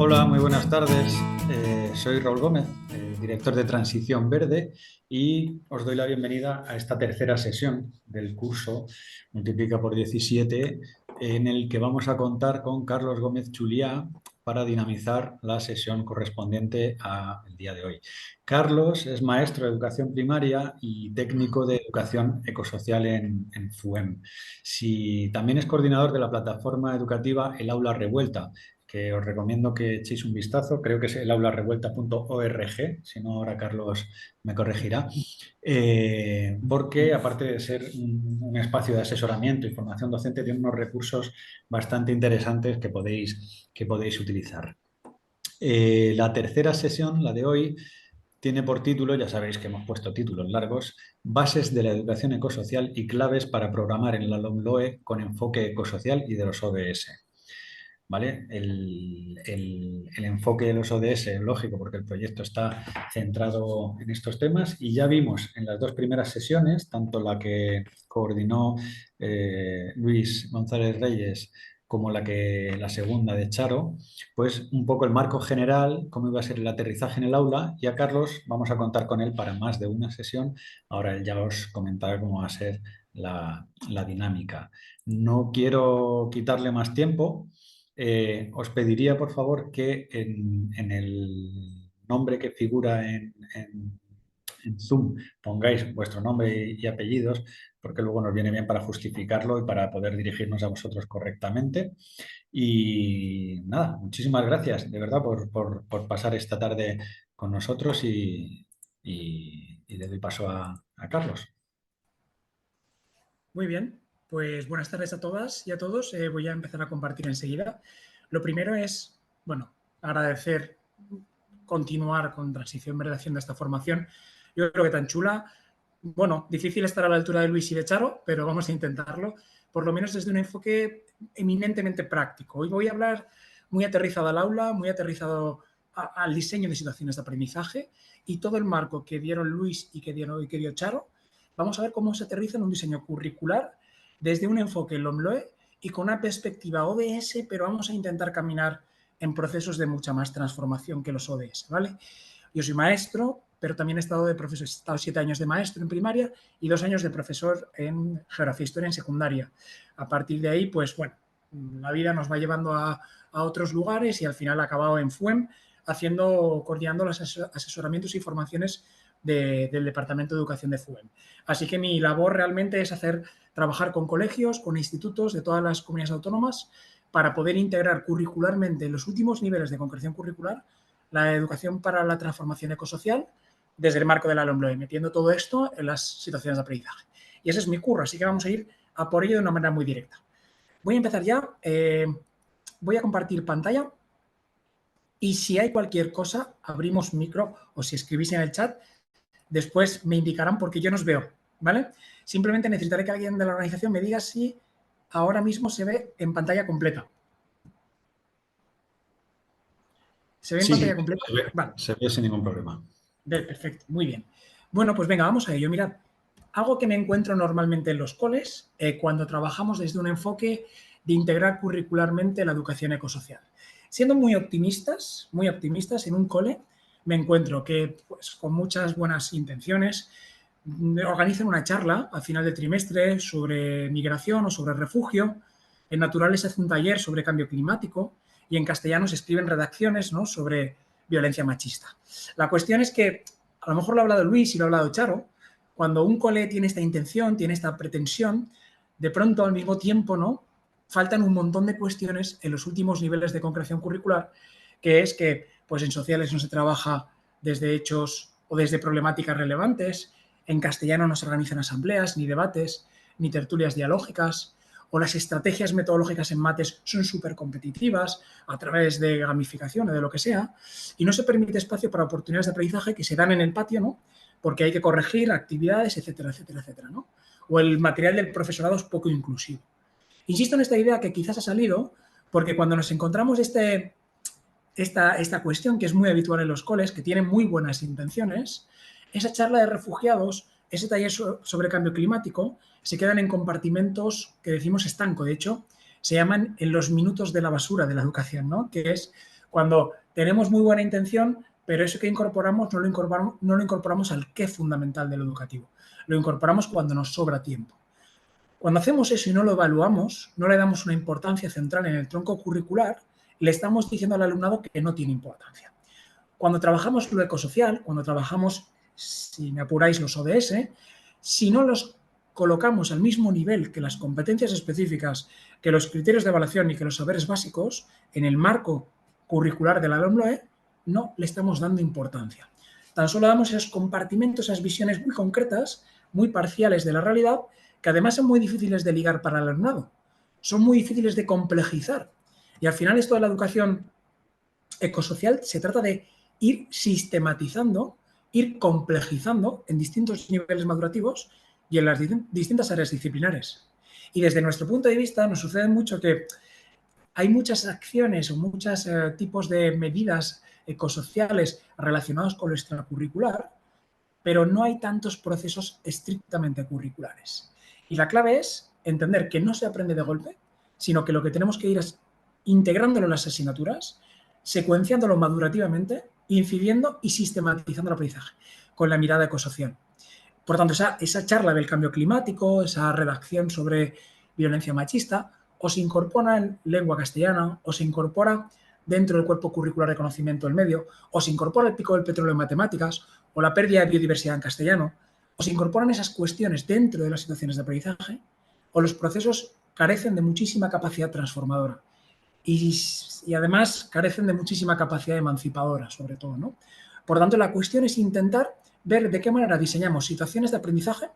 Hola, muy buenas tardes. Soy Raúl Gómez, director de Transición Verde, y os doy la bienvenida a esta tercera sesión del curso Multiplica por 17, en el que vamos a contar con Carlos Gómez Chuliá para dinamizar la sesión correspondiente al día de hoy. Carlos es maestro de educación primaria y técnico de educación ecosocial en FUEM. También es coordinador de la plataforma educativa El Aula Revuelta, que os recomiendo que echéis un vistazo. Creo que es el aularevuelta.org, si no ahora Carlos me corregirá, porque aparte de ser un espacio de asesoramiento y formación docente, tiene unos recursos bastante interesantes que podéis utilizar. La tercera sesión, la de hoy, tiene por título, ya sabéis que hemos puesto títulos largos, Bases de la educación ecosocial y claves para programar en la LOMLOE con enfoque ecosocial y de los ODS. ¿Vale? El enfoque de los ODS es lógico porque el proyecto está centrado en estos temas y ya vimos en las dos primeras sesiones, tanto la que coordinó Luis González Reyes como la segunda de Charo, pues un poco el marco general, cómo iba a ser el aterrizaje en el aula, y a Carlos vamos a contar con él para más de una sesión. Ahora él ya os comentará cómo va a ser la dinámica. No quiero quitarle más tiempo. Os pediría, por favor, que en el nombre que figura en Zoom pongáis vuestro nombre y apellidos, porque luego nos viene bien para justificarlo y para poder dirigirnos a vosotros correctamente. Y nada, muchísimas gracias, de verdad, por pasar esta tarde con nosotros y le doy paso a Carlos. Muy bien, pues buenas tardes a todas y a todos. Voy a empezar a compartir enseguida. Lo primero es, bueno, agradecer continuar con Transición Verde haciendo esta formación. Yo creo que tan chula. Bueno, difícil estar a la altura de Luis y de Charo, pero vamos a intentarlo, por lo menos desde un enfoque eminentemente práctico. Hoy voy a hablar muy aterrizado al aula, muy aterrizado al diseño de situaciones de aprendizaje y todo el marco que dieron Luis y que dio Charo. Vamos a ver cómo se aterriza en un diseño curricular desde un enfoque LOMLOE y con una perspectiva ODS, pero vamos a intentar caminar en procesos de mucha más transformación que los ODS, ¿vale? Yo soy maestro, pero también he estado de profesor, he estado 7 años de maestro en primaria y 2 años de profesor en geografía e historia en secundaria. A partir de ahí, pues bueno, la vida nos va llevando a otros lugares y al final he acabado en FUEM coordinando los asesoramientos y formaciones del Departamento de Educación de FUEM. Así que mi labor realmente es trabajar con colegios, con institutos de todas las comunidades autónomas para poder integrar curricularmente en los últimos niveles de concreción curricular la educación para la transformación ecosocial desde el marco de la LOMLOE, metiendo todo esto en las situaciones de aprendizaje. Y ese es mi curro, así que vamos a ir a por ello de una manera muy directa. Voy a empezar ya. Voy a compartir pantalla y si hay cualquier cosa, abrimos micro o si escribís en el chat, después me indicarán porque yo no os veo, ¿vale? Simplemente necesitaré que alguien de la organización me diga si ahora mismo se ve en pantalla completa. ¿Se ve en Sí, pantalla completa? Vale. se ve sin ningún problema. Perfecto, muy bien. Bueno, pues venga, vamos a ello. Mirad, algo que me encuentro normalmente en los coles cuando trabajamos desde un enfoque de integrar curricularmente la educación ecosocial. Siendo muy optimistas en un cole, me encuentro que pues, con muchas buenas intenciones organizan una charla al final del trimestre sobre migración o sobre refugio. En naturales se hace un taller sobre cambio climático y en castellano se escriben redacciones, ¿no?, sobre violencia machista. La cuestión es que, a lo mejor lo ha hablado Luis y lo ha hablado Charo, cuando un cole tiene esta intención, tiene esta pretensión, de pronto al mismo tiempo, ¿no?, faltan un montón de cuestiones en los últimos niveles de concreción curricular, que es que pues en sociales no se trabaja desde hechos o desde problemáticas relevantes, en castellano no se organizan asambleas, ni debates, ni tertulias dialógicas, o las estrategias metodológicas en mates son súper competitivas a través de gamificación o de lo que sea, y no se permite espacio para oportunidades de aprendizaje que se dan en el patio, ¿no?, porque hay que corregir actividades, etcétera, etcétera, etcétera, ¿no? O el material del profesorado es poco inclusivo. Insisto en esta idea que quizás ha salido porque cuando nos encontramos esta cuestión que es muy habitual en los coles, que tienen muy buenas intenciones, esa charla de refugiados, ese taller sobre cambio climático, se quedan en compartimentos que decimos estanco. De hecho, se llaman en los minutos de la basura de la educación, ¿no?, que es Cuando tenemos muy buena intención, pero eso que incorporamos no lo incorporamos al qué fundamental de lo educativo. Lo incorporamos cuando nos sobra tiempo. Cuando hacemos eso y no lo evaluamos, no le damos una importancia central en el tronco curricular, le estamos diciendo al alumnado que no tiene importancia. Cuando trabajamos lo ecosocial, cuando trabajamos, si me apuráis, los ODS, si no los colocamos al mismo nivel que las competencias específicas, que los criterios de evaluación y que los saberes básicos, en el marco curricular de la LOMLOE, no le estamos dando importancia. Tan solo damos esos compartimentos, esas visiones muy concretas, muy parciales de la realidad, que además son muy difíciles de ligar para el alumnado. Son muy difíciles de complejizar. Y al final esto de la educación ecosocial se trata de ir sistematizando, ir complejizando en distintos niveles madurativos y en las distintas áreas disciplinares. Y desde nuestro punto de vista nos sucede mucho que hay muchas acciones o muchos tipos de medidas ecosociales relacionados con lo extracurricular, pero no hay tantos procesos estrictamente curriculares. Y la clave es entender que no se aprende de golpe, sino que lo que tenemos que ir es integrándolo en las asignaturas, secuenciándolo madurativamente, incidiendo y sistematizando el aprendizaje con la mirada ecosocial. Por tanto, esa charla del cambio climático, esa redacción sobre violencia machista, o se incorpora en lengua castellana, o se incorpora dentro del cuerpo curricular de conocimiento del medio, o se incorpora el pico del petróleo en matemáticas, o la pérdida de biodiversidad en castellano, o se incorporan esas cuestiones dentro de las situaciones de aprendizaje, o los procesos carecen de muchísima capacidad transformadora y además carecen de muchísima capacidad emancipadora, sobre todo, ¿no? Por tanto, la cuestión es intentar ver de qué manera diseñamos situaciones de aprendizaje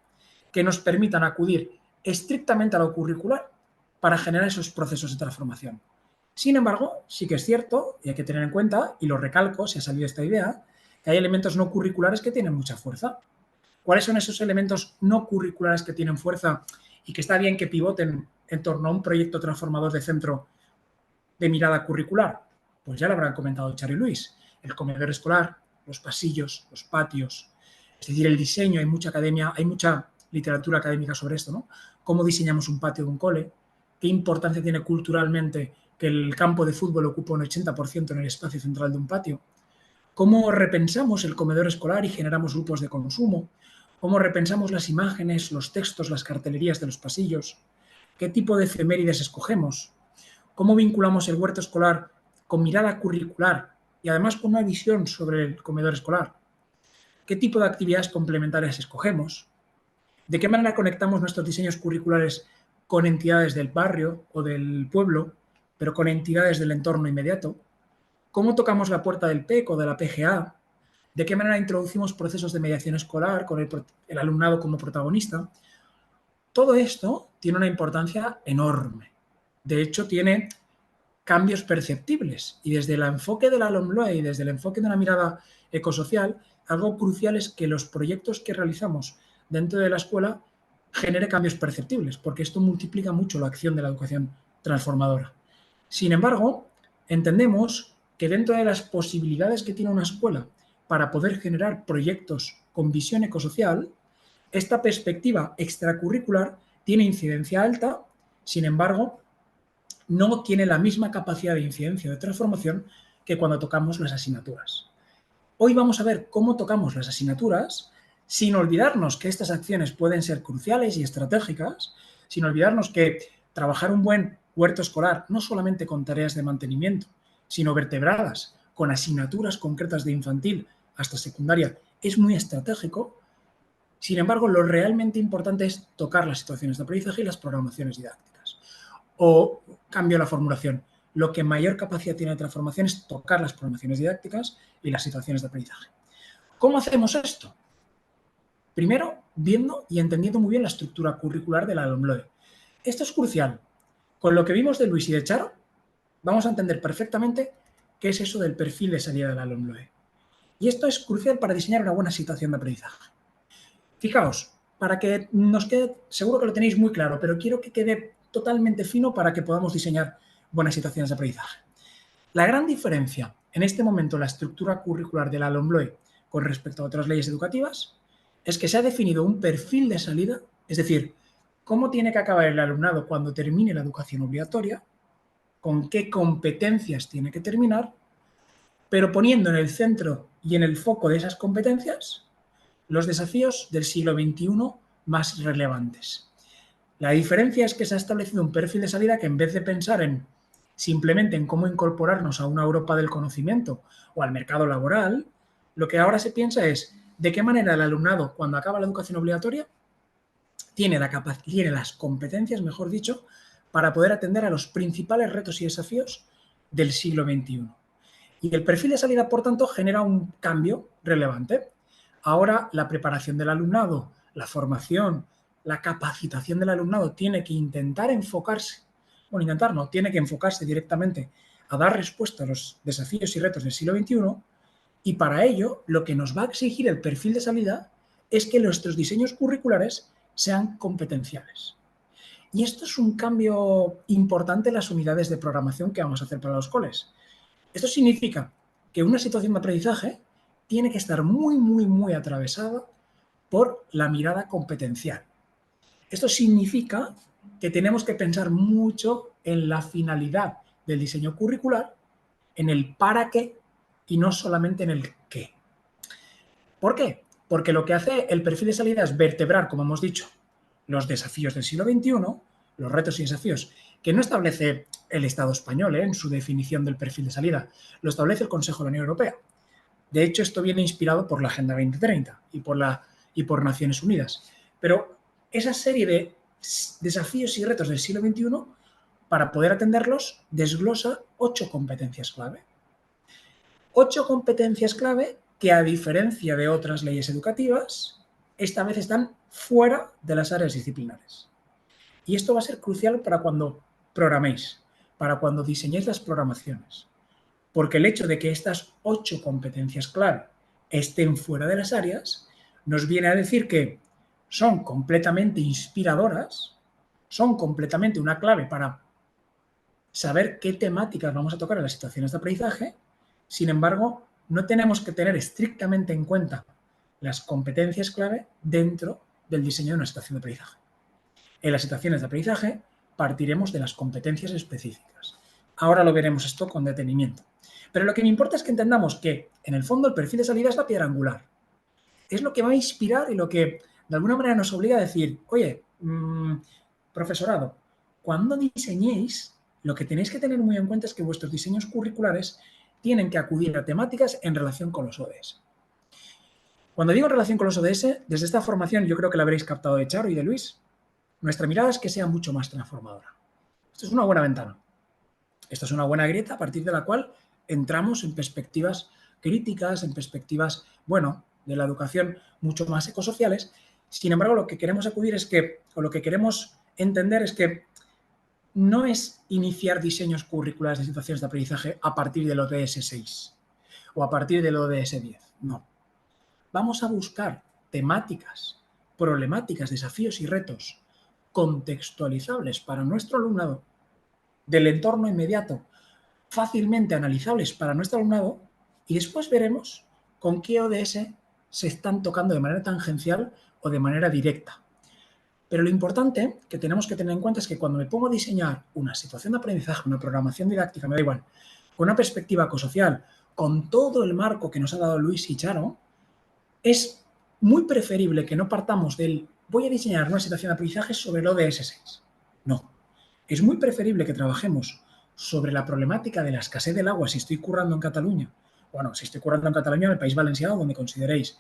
que nos permitan acudir estrictamente a lo curricular para generar esos procesos de transformación. Sin embargo, sí que es cierto, y hay que tener en cuenta, y lo recalco si ha salido esta idea, que hay elementos no curriculares que tienen mucha fuerza. ¿Cuáles son esos elementos no curriculares que tienen fuerza y que está bien que pivoten en torno a un proyecto transformador de centro de mirada curricular? Pues ya lo habrán comentado Char y Luis. El comedor escolar, los pasillos, los patios, es decir, el diseño, hay mucha academia, hay mucha literatura académica sobre esto, ¿no? Cómo diseñamos un patio de un cole, qué importancia tiene culturalmente que el campo de fútbol ocupa un 80% en el espacio central de un patio, cómo repensamos el comedor escolar y generamos grupos de consumo, cómo repensamos las imágenes, los textos, las cartelerías de los pasillos, qué tipo de efemérides escogemos, cómo vinculamos el huerto escolar con mirada curricular y además con una visión sobre el comedor escolar, qué tipo de actividades complementarias escogemos, de qué manera conectamos nuestros diseños curriculares con entidades del barrio o del pueblo, pero con entidades del entorno inmediato, cómo tocamos la puerta del PEC o de la PGA, de qué manera introducimos procesos de mediación escolar con el alumnado como protagonista. Todo esto tiene una importancia enorme. De hecho, tiene cambios perceptibles y desde el enfoque de la LOMLOE y desde el enfoque de una mirada ecosocial, algo crucial es que los proyectos que realizamos dentro de la escuela genere cambios perceptibles, porque esto multiplica mucho la acción de la educación transformadora. Sin embargo, entendemos que dentro de las posibilidades que tiene una escuela para poder generar proyectos con visión ecosocial, esta perspectiva extracurricular tiene incidencia alta, sin embargo, no tiene la misma capacidad de incidencia o de transformación que cuando tocamos las asignaturas. Hoy vamos a ver cómo tocamos las asignaturas sin olvidarnos que estas acciones pueden ser cruciales y estratégicas, sin olvidarnos que trabajar un buen huerto escolar, no solamente con tareas de mantenimiento, sino vertebradas, con asignaturas concretas de infantil hasta secundaria, es muy estratégico. Sin embargo, lo realmente importante es tocar las situaciones de aprendizaje y las programaciones didácticas. O cambio la formulación. Lo que mayor capacidad tiene de transformación es tocar las programaciones didácticas y las situaciones de aprendizaje. ¿Cómo hacemos esto? Primero, viendo y entendiendo muy bien la estructura curricular de la LOMLOE. Esto es crucial. Con lo que vimos de Luis y de Charo, vamos a entender perfectamente qué es eso del perfil de salida de la LOMLOE. Y esto es crucial para diseñar una buena situación de aprendizaje. Fijaos, para que nos quede, seguro que lo tenéis muy claro, pero quiero que quede totalmente fino para que podamos diseñar buenas situaciones de aprendizaje. La gran diferencia en este momento en la estructura curricular de la LOMLOE con respecto a otras leyes educativas es que se ha definido un perfil de salida, es decir, cómo tiene que acabar el alumnado cuando termine la educación obligatoria, con qué competencias tiene que terminar, pero poniendo en el centro y en el foco de esas competencias los desafíos del siglo XXI más relevantes. La diferencia es que se ha establecido un perfil de salida que, en vez de pensar simplemente en cómo incorporarnos a una Europa del conocimiento o al mercado laboral, lo que ahora se piensa es de qué manera el alumnado, cuando acaba la educación obligatoria, tiene las competencias, mejor dicho, para poder atender a los principales retos y desafíos del siglo XXI. Y el perfil de salida, por tanto, genera un cambio relevante. Ahora la preparación del alumnado, la formación, la capacitación del alumnado tiene que intentar enfocarse, bueno, intentar no, tiene que enfocarse directamente a dar respuesta a los desafíos y retos del siglo XXI, y para ello lo que nos va a exigir el perfil de salida es que nuestros diseños curriculares sean competenciales. Y esto es un cambio importante en las unidades de programación que vamos a hacer para los coles. Esto significa que una situación de aprendizaje tiene que estar muy atravesada por la mirada competencial. Esto significa que tenemos que pensar mucho en la finalidad del diseño curricular, en el para qué y no solamente en el qué. ¿Por qué? Porque lo que hace el perfil de salida es vertebrar, como hemos dicho, los desafíos del siglo XXI, los retos y desafíos que no establece el Estado español en su definición del perfil de salida, lo establece el Consejo de la Unión Europea. De hecho, esto viene inspirado por la Agenda 2030 y por Naciones Unidas. Pero esa serie de desafíos y retos del siglo XXI, para poder atenderlos, desglosa 8 competencias clave. 8 competencias clave que, a diferencia de otras leyes educativas, esta vez están fuera de las áreas disciplinares. Y esto va a ser crucial para cuando programéis, para cuando diseñéis las programaciones. Porque el hecho de que estas 8 competencias clave estén fuera de las áreas nos viene a decir que son completamente inspiradoras, son completamente una clave para saber qué temáticas vamos a tocar en las situaciones de aprendizaje. Sin embargo, no tenemos que tener estrictamente en cuenta las competencias clave dentro del diseño de una situación de aprendizaje. En las situaciones de aprendizaje partiremos de las competencias específicas. Ahora lo veremos esto con detenimiento. Pero lo que me importa es que entendamos que, en el fondo, el perfil de salida es la piedra angular. Es lo que va a inspirar y lo que, de alguna manera, nos obliga a decir, oye, profesorado, cuando diseñéis, lo que tenéis que tener muy en cuenta es que vuestros diseños curriculares tienen que acudir a temáticas en relación con los ODS. Cuando digo en relación con los ODS, desde esta formación yo creo que la habréis captado de Charo y de Luis, nuestra mirada es que sea mucho más transformadora. Esto es una buena ventana. Esto es una buena grieta a partir de la cual entramos en perspectivas críticas, en perspectivas, bueno, de la educación mucho más ecosociales. Sin embargo, lo que queremos acudir es que, o lo que queremos entender es que no es iniciar diseños curriculares de situaciones de aprendizaje a partir del ODS 6 o a partir del ODS 10. No. Vamos a buscar temáticas, problemáticas, desafíos y retos contextualizables para nuestro alumnado, del entorno inmediato, fácilmente analizables para nuestro alumnado, y después veremos con qué ODS se están tocando de manera tangencial o de manera directa. Pero lo importante que tenemos que tener en cuenta es que cuando me pongo a diseñar una situación de aprendizaje, una programación didáctica, me da igual, con una perspectiva ecosocial, con todo el marco que nos ha dado Luis y Charo, es muy preferible que no partamos del voy a diseñar una situación de aprendizaje sobre el ODS 6. No. Es muy preferible que trabajemos sobre la problemática de la escasez del agua si estoy currando en Cataluña. Bueno, si estoy currando en Cataluña, en el País Valenciano, donde consideréis.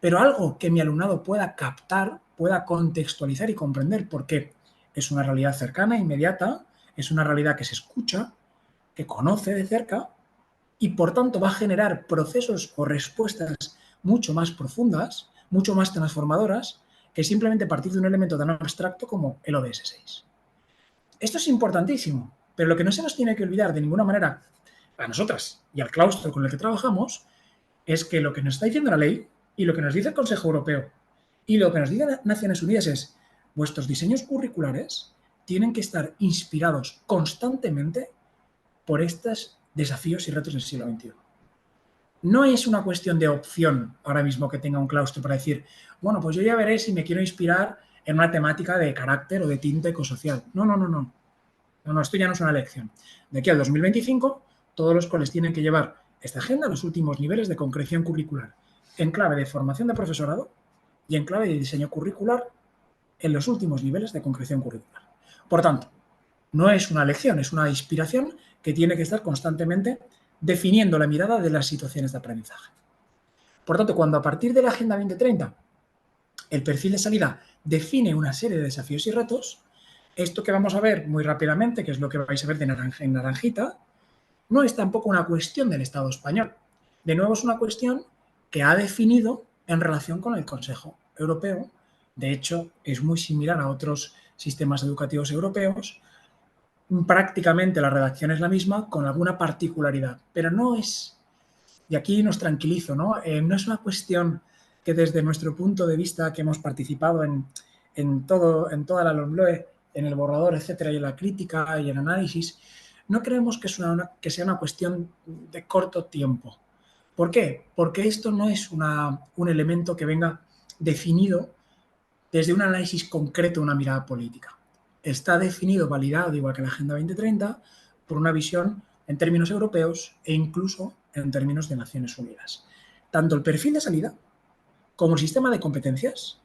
Pero algo que mi alumnado pueda captar, pueda contextualizar y comprender, porque es una realidad cercana, inmediata, es una realidad que se escucha, que conoce de cerca y por tanto va a generar procesos o respuestas mucho más profundas, mucho más transformadoras, que simplemente partir de un elemento tan abstracto como el ODS 6. Esto es importantísimo, pero lo que no se nos tiene que olvidar de ninguna manera a nosotras y al claustro con el que trabajamos es que lo que nos está diciendo la ley y lo que nos dice el Consejo Europeo y lo que nos dice Naciones Unidas es vuestros diseños curriculares tienen que estar inspirados constantemente por estos desafíos y retos del siglo XXI. No es una cuestión de opción ahora mismo que tenga un claustro para decir, bueno, pues yo ya veré si me quiero inspirar en una temática de carácter o de tinte ecosocial. No, esto ya no es una elección. De aquí al 2025, todos los coles tienen que llevar esta agenda en los últimos niveles de concreción curricular, en clave de formación de profesorado y en clave de diseño curricular en los últimos niveles de concreción curricular. Por tanto, no es una lección, es una inspiración que tiene que estar constantemente definiendo la mirada de las situaciones de aprendizaje. Por tanto, cuando a partir de la Agenda 2030 el perfil de salida define una serie de desafíos y retos, esto que vamos a ver muy rápidamente, que es lo que vais a ver en naranjita, no es tampoco una cuestión del Estado español. De nuevo, es una cuestión que ha definido en relación con el Consejo Europeo. De hecho, es muy similar a otros sistemas educativos europeos. Prácticamente la redacción es la misma, con alguna particularidad, pero no es, y aquí nos tranquilizo, no es una cuestión que desde nuestro punto de vista, que hemos participado en toda la LOMLOE, en el borrador, etcétera, y en la crítica y el análisis, no creemos que sea una cuestión de corto tiempo. ¿Por qué? Porque esto no es un elemento que venga definido desde un análisis concreto, una mirada política. Está definido, validado, igual que la Agenda 2030, por una visión en términos europeos e incluso en términos de Naciones Unidas. Tanto el perfil de salida como el sistema de competencias,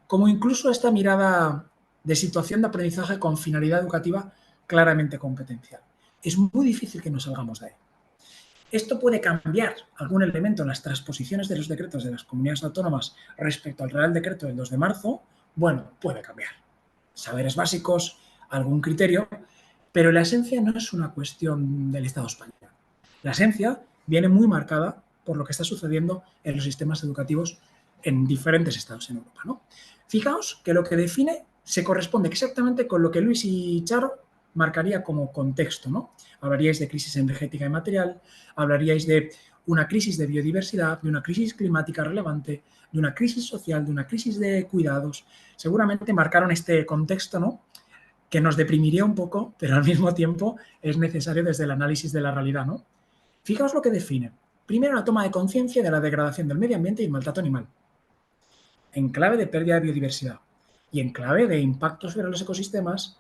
como incluso esta mirada de situación de aprendizaje con finalidad educativa claramente competencial. Es muy difícil que nos salgamos de ahí. Esto puede cambiar algún elemento en las transposiciones de los decretos de las comunidades autónomas respecto al Real Decreto del 2 de marzo. Bueno, puede cambiar. Saberes básicos, algún criterio, pero la esencia no es una cuestión del Estado español. La esencia viene muy marcada por lo que está sucediendo en los sistemas educativos en diferentes estados en Europa, ¿no? Fijaos que lo que define se corresponde exactamente con lo que Luis y Charo marcaría como contexto, ¿no? Hablaríais de crisis energética y material, hablaríais de una crisis de biodiversidad, de una crisis climática relevante, de una crisis social, de una crisis de cuidados. Seguramente marcaron este contexto, ¿no?, que nos deprimiría un poco, pero al mismo tiempo es necesario desde el análisis de la realidad, ¿no? Fijaos lo que define. Primero, la toma de conciencia de la degradación del medio ambiente y el maltrato animal, en clave de pérdida de biodiversidad y en clave de impactos sobre los ecosistemas,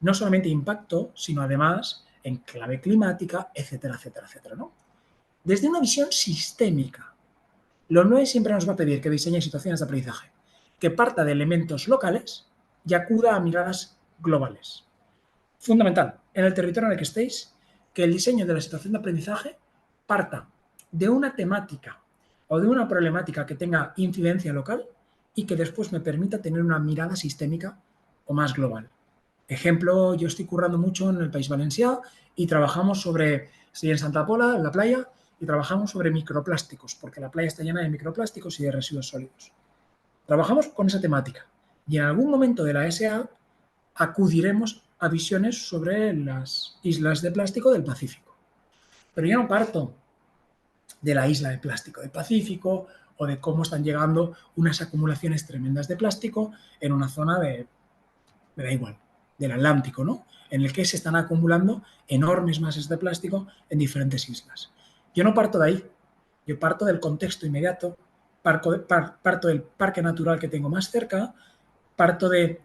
no solamente impacto, sino además en clave climática, etcétera, etcétera, etcétera, ¿no? Desde una visión sistémica, lo NOE siempre nos va a pedir que diseñe situaciones de aprendizaje, que parta de elementos locales y acuda a miradas globales. Fundamental, en el territorio en el que estéis, que el diseño de la situación de aprendizaje parta de una temática o de una problemática que tenga incidencia local y que después me permita tener una mirada sistémica o más global. Ejemplo, yo estoy currando mucho en el País Valencià y estoy en Santa Pola, en la playa, y trabajamos sobre microplásticos, porque la playa está llena de microplásticos y de residuos sólidos. Trabajamos con esa temática y en algún momento de la SA acudiremos a visiones sobre las islas de plástico del Pacífico. Pero yo no parto de la isla de plástico del Pacífico o de cómo están llegando unas acumulaciones tremendas de plástico en una zona me da igual, del Atlántico, ¿no?, en el que se están acumulando enormes masas de plástico en diferentes islas. Yo no parto de ahí, yo parto del contexto inmediato, parto del parque natural que tengo más cerca, parto de,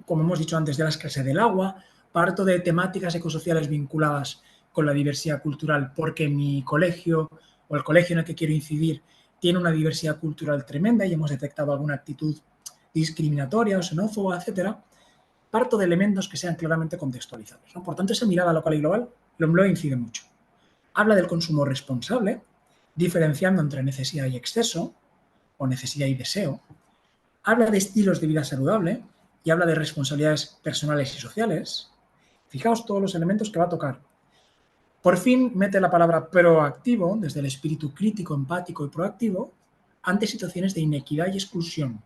como hemos dicho antes, de la escasez del agua, parto de temáticas ecosociales vinculadas con la diversidad cultural, porque mi colegio o el colegio en el que quiero incidir tiene una diversidad cultural tremenda y hemos detectado alguna actitud discriminatoria o xenófoba, etcétera. Parto de elementos que sean claramente contextualizados, ¿no? Por tanto, esa mirada local y global, LOMLOE incide mucho. Habla del consumo responsable, diferenciando entre necesidad y exceso, o necesidad y deseo. Habla de estilos de vida saludable y habla de responsabilidades personales y sociales. Fijaos todos los elementos que va a tocar. Por fin mete la palabra proactivo, desde el espíritu crítico, empático y proactivo, ante situaciones de inequidad y exclusión.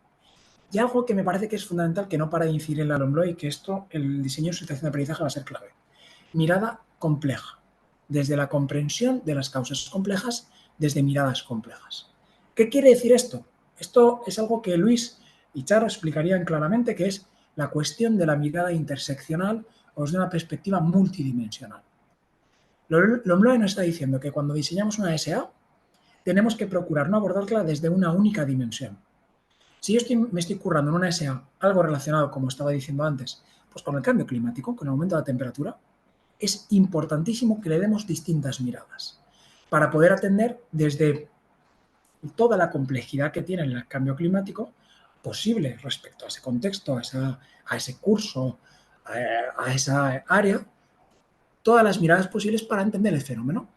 Y algo que me parece que es fundamental, que no para de incidir en la LOMLOE, y que esto, el diseño de situación de aprendizaje va a ser clave. Mirada compleja, desde la comprensión de las causas complejas, desde miradas complejas. ¿Qué quiere decir esto? Esto es algo que Luis y Charo explicarían claramente, que es la cuestión de la mirada interseccional o desde una perspectiva multidimensional. LOMLOE nos está diciendo que cuando diseñamos una SA, tenemos que procurar no abordarla desde una única dimensión. Si yo me estoy currando en una SA algo relacionado, como estaba diciendo antes, pues con el cambio climático, con el aumento de la temperatura, es importantísimo que le demos distintas miradas. para poder atender desde toda la complejidad que tiene el cambio climático posible respecto a ese contexto, a ese curso, a esa área, todas las miradas posibles para entender el fenómeno.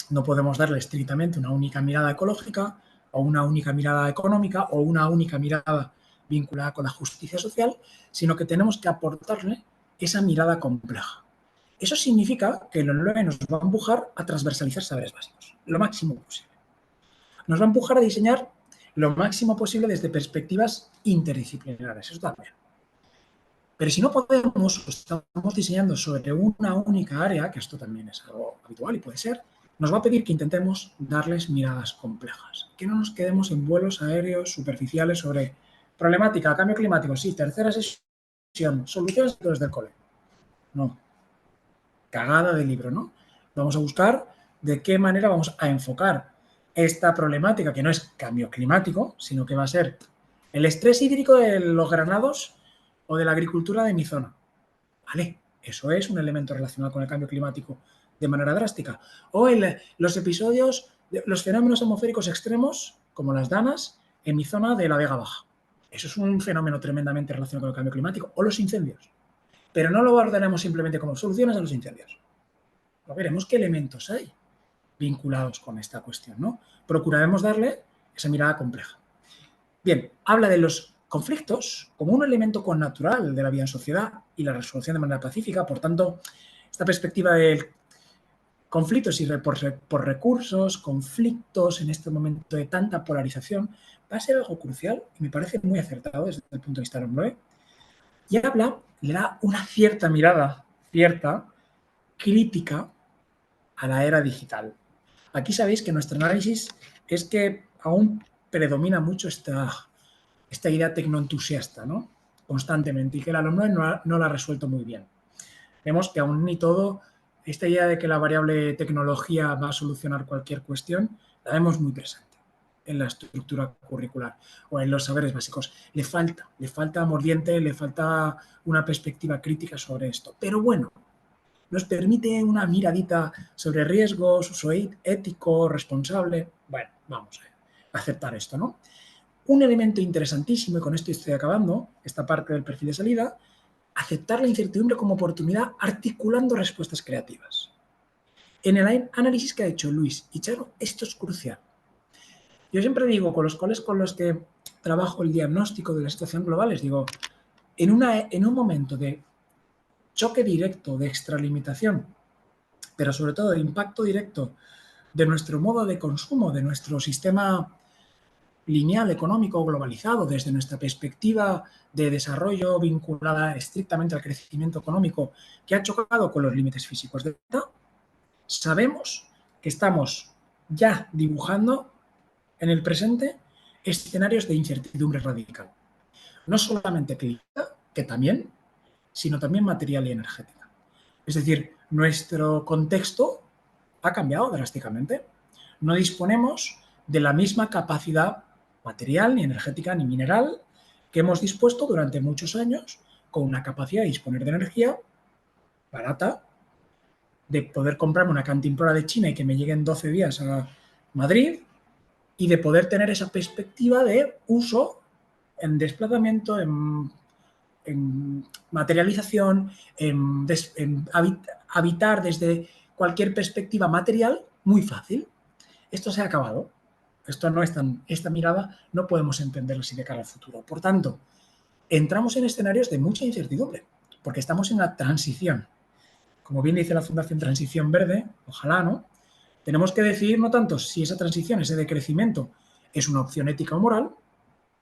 No podemos darle estrictamente una única mirada ecológica o una única mirada económica o una única mirada vinculada con la justicia social, sino que tenemos que aportarle esa mirada compleja. Eso significa que el LOE nos va a empujar a transversalizar saberes básicos, lo máximo posible. Nos va a empujar a diseñar lo máximo posible desde perspectivas interdisciplinares, eso también. Pero si no podemos, o estamos diseñando sobre una única área, que esto también es algo habitual y puede ser, nos va a pedir que intentemos darles miradas complejas, que no nos quedemos en vuelos aéreos superficiales sobre problemática, cambio climático, sí, tercera sesión, soluciones desde el cole. No, cagada de libro, ¿no? Vamos a buscar de qué manera vamos a enfocar esta problemática, que no es cambio climático, sino que va a ser el estrés hídrico de los granados o de la agricultura de mi zona. ¿Vale? Eso es un elemento relacionado con el cambio climático de manera drástica. O los episodios, los fenómenos atmosféricos extremos, como las danas, en mi zona de la Vega Baja. Eso es un fenómeno tremendamente relacionado con el cambio climático. O los incendios. Pero no lo ordenamos simplemente como soluciones a los incendios. Lo veremos qué elementos hay vinculados con esta cuestión, ¿no? Procuraremos darle esa mirada compleja. Bien, habla de los conflictos como un elemento connatural de la vida en sociedad y la resolución de manera pacífica. Por tanto, esta perspectiva de conflictos y por recursos, conflictos en este momento de tanta polarización, va a ser algo crucial y me parece muy acertado desde el punto de vista del hombre. Y le da una cierta mirada, cierta, crítica a la era digital. Aquí sabéis que nuestro análisis es que aún predomina mucho esta idea tecnoentusiasta, ¿no? Constantemente, y que el alumno no la ha resuelto muy bien. Vemos que aún ni todo, esta idea de que la variable tecnología va a solucionar cualquier cuestión, la vemos muy presente en la estructura curricular o en los saberes básicos. Le falta mordiente, le falta una perspectiva crítica sobre esto. Pero bueno, nos permite una miradita sobre riesgos, uso ético, responsable. Bueno, vamos a aceptar esto, ¿no? Un elemento interesantísimo, y con esto estoy acabando, esta parte del perfil de salida, aceptar la incertidumbre como oportunidad articulando respuestas creativas. En el análisis que ha hecho Luis y Charo, esto es crucial. Yo siempre digo, con los coles con los que trabajo el diagnóstico de la situación global, les digo, en un momento de choque directo, de extralimitación, pero sobre todo de impacto directo de nuestro modo de consumo, de nuestro sistema lineal económico globalizado, desde nuestra perspectiva de desarrollo vinculada estrictamente al crecimiento económico, que ha chocado con los límites físicos de la sabemos que estamos ya dibujando en el presente escenarios de incertidumbre radical. No solamente clínica, que también, sino también material y energética. Es decir, nuestro contexto ha cambiado drásticamente. No disponemos de la misma capacidad material, ni energética, ni mineral que hemos dispuesto durante muchos años con una capacidad de disponer de energía barata, de poder comprarme una cantimplora de China y que me llegue en 12 días a Madrid y de poder tener esa perspectiva de uso en desplazamiento, en materialización, en habitar desde cualquier perspectiva material muy fácil. Esto se ha acabado. Esto no es esta mirada no podemos entenderla así de cara al futuro. Por tanto, entramos en escenarios de mucha incertidumbre, porque estamos en la transición. Como bien dice la Fundación Transición Verde, ojalá, ¿no? Tenemos que decidir no tanto si esa transición, ese decrecimiento, es una opción ética o moral.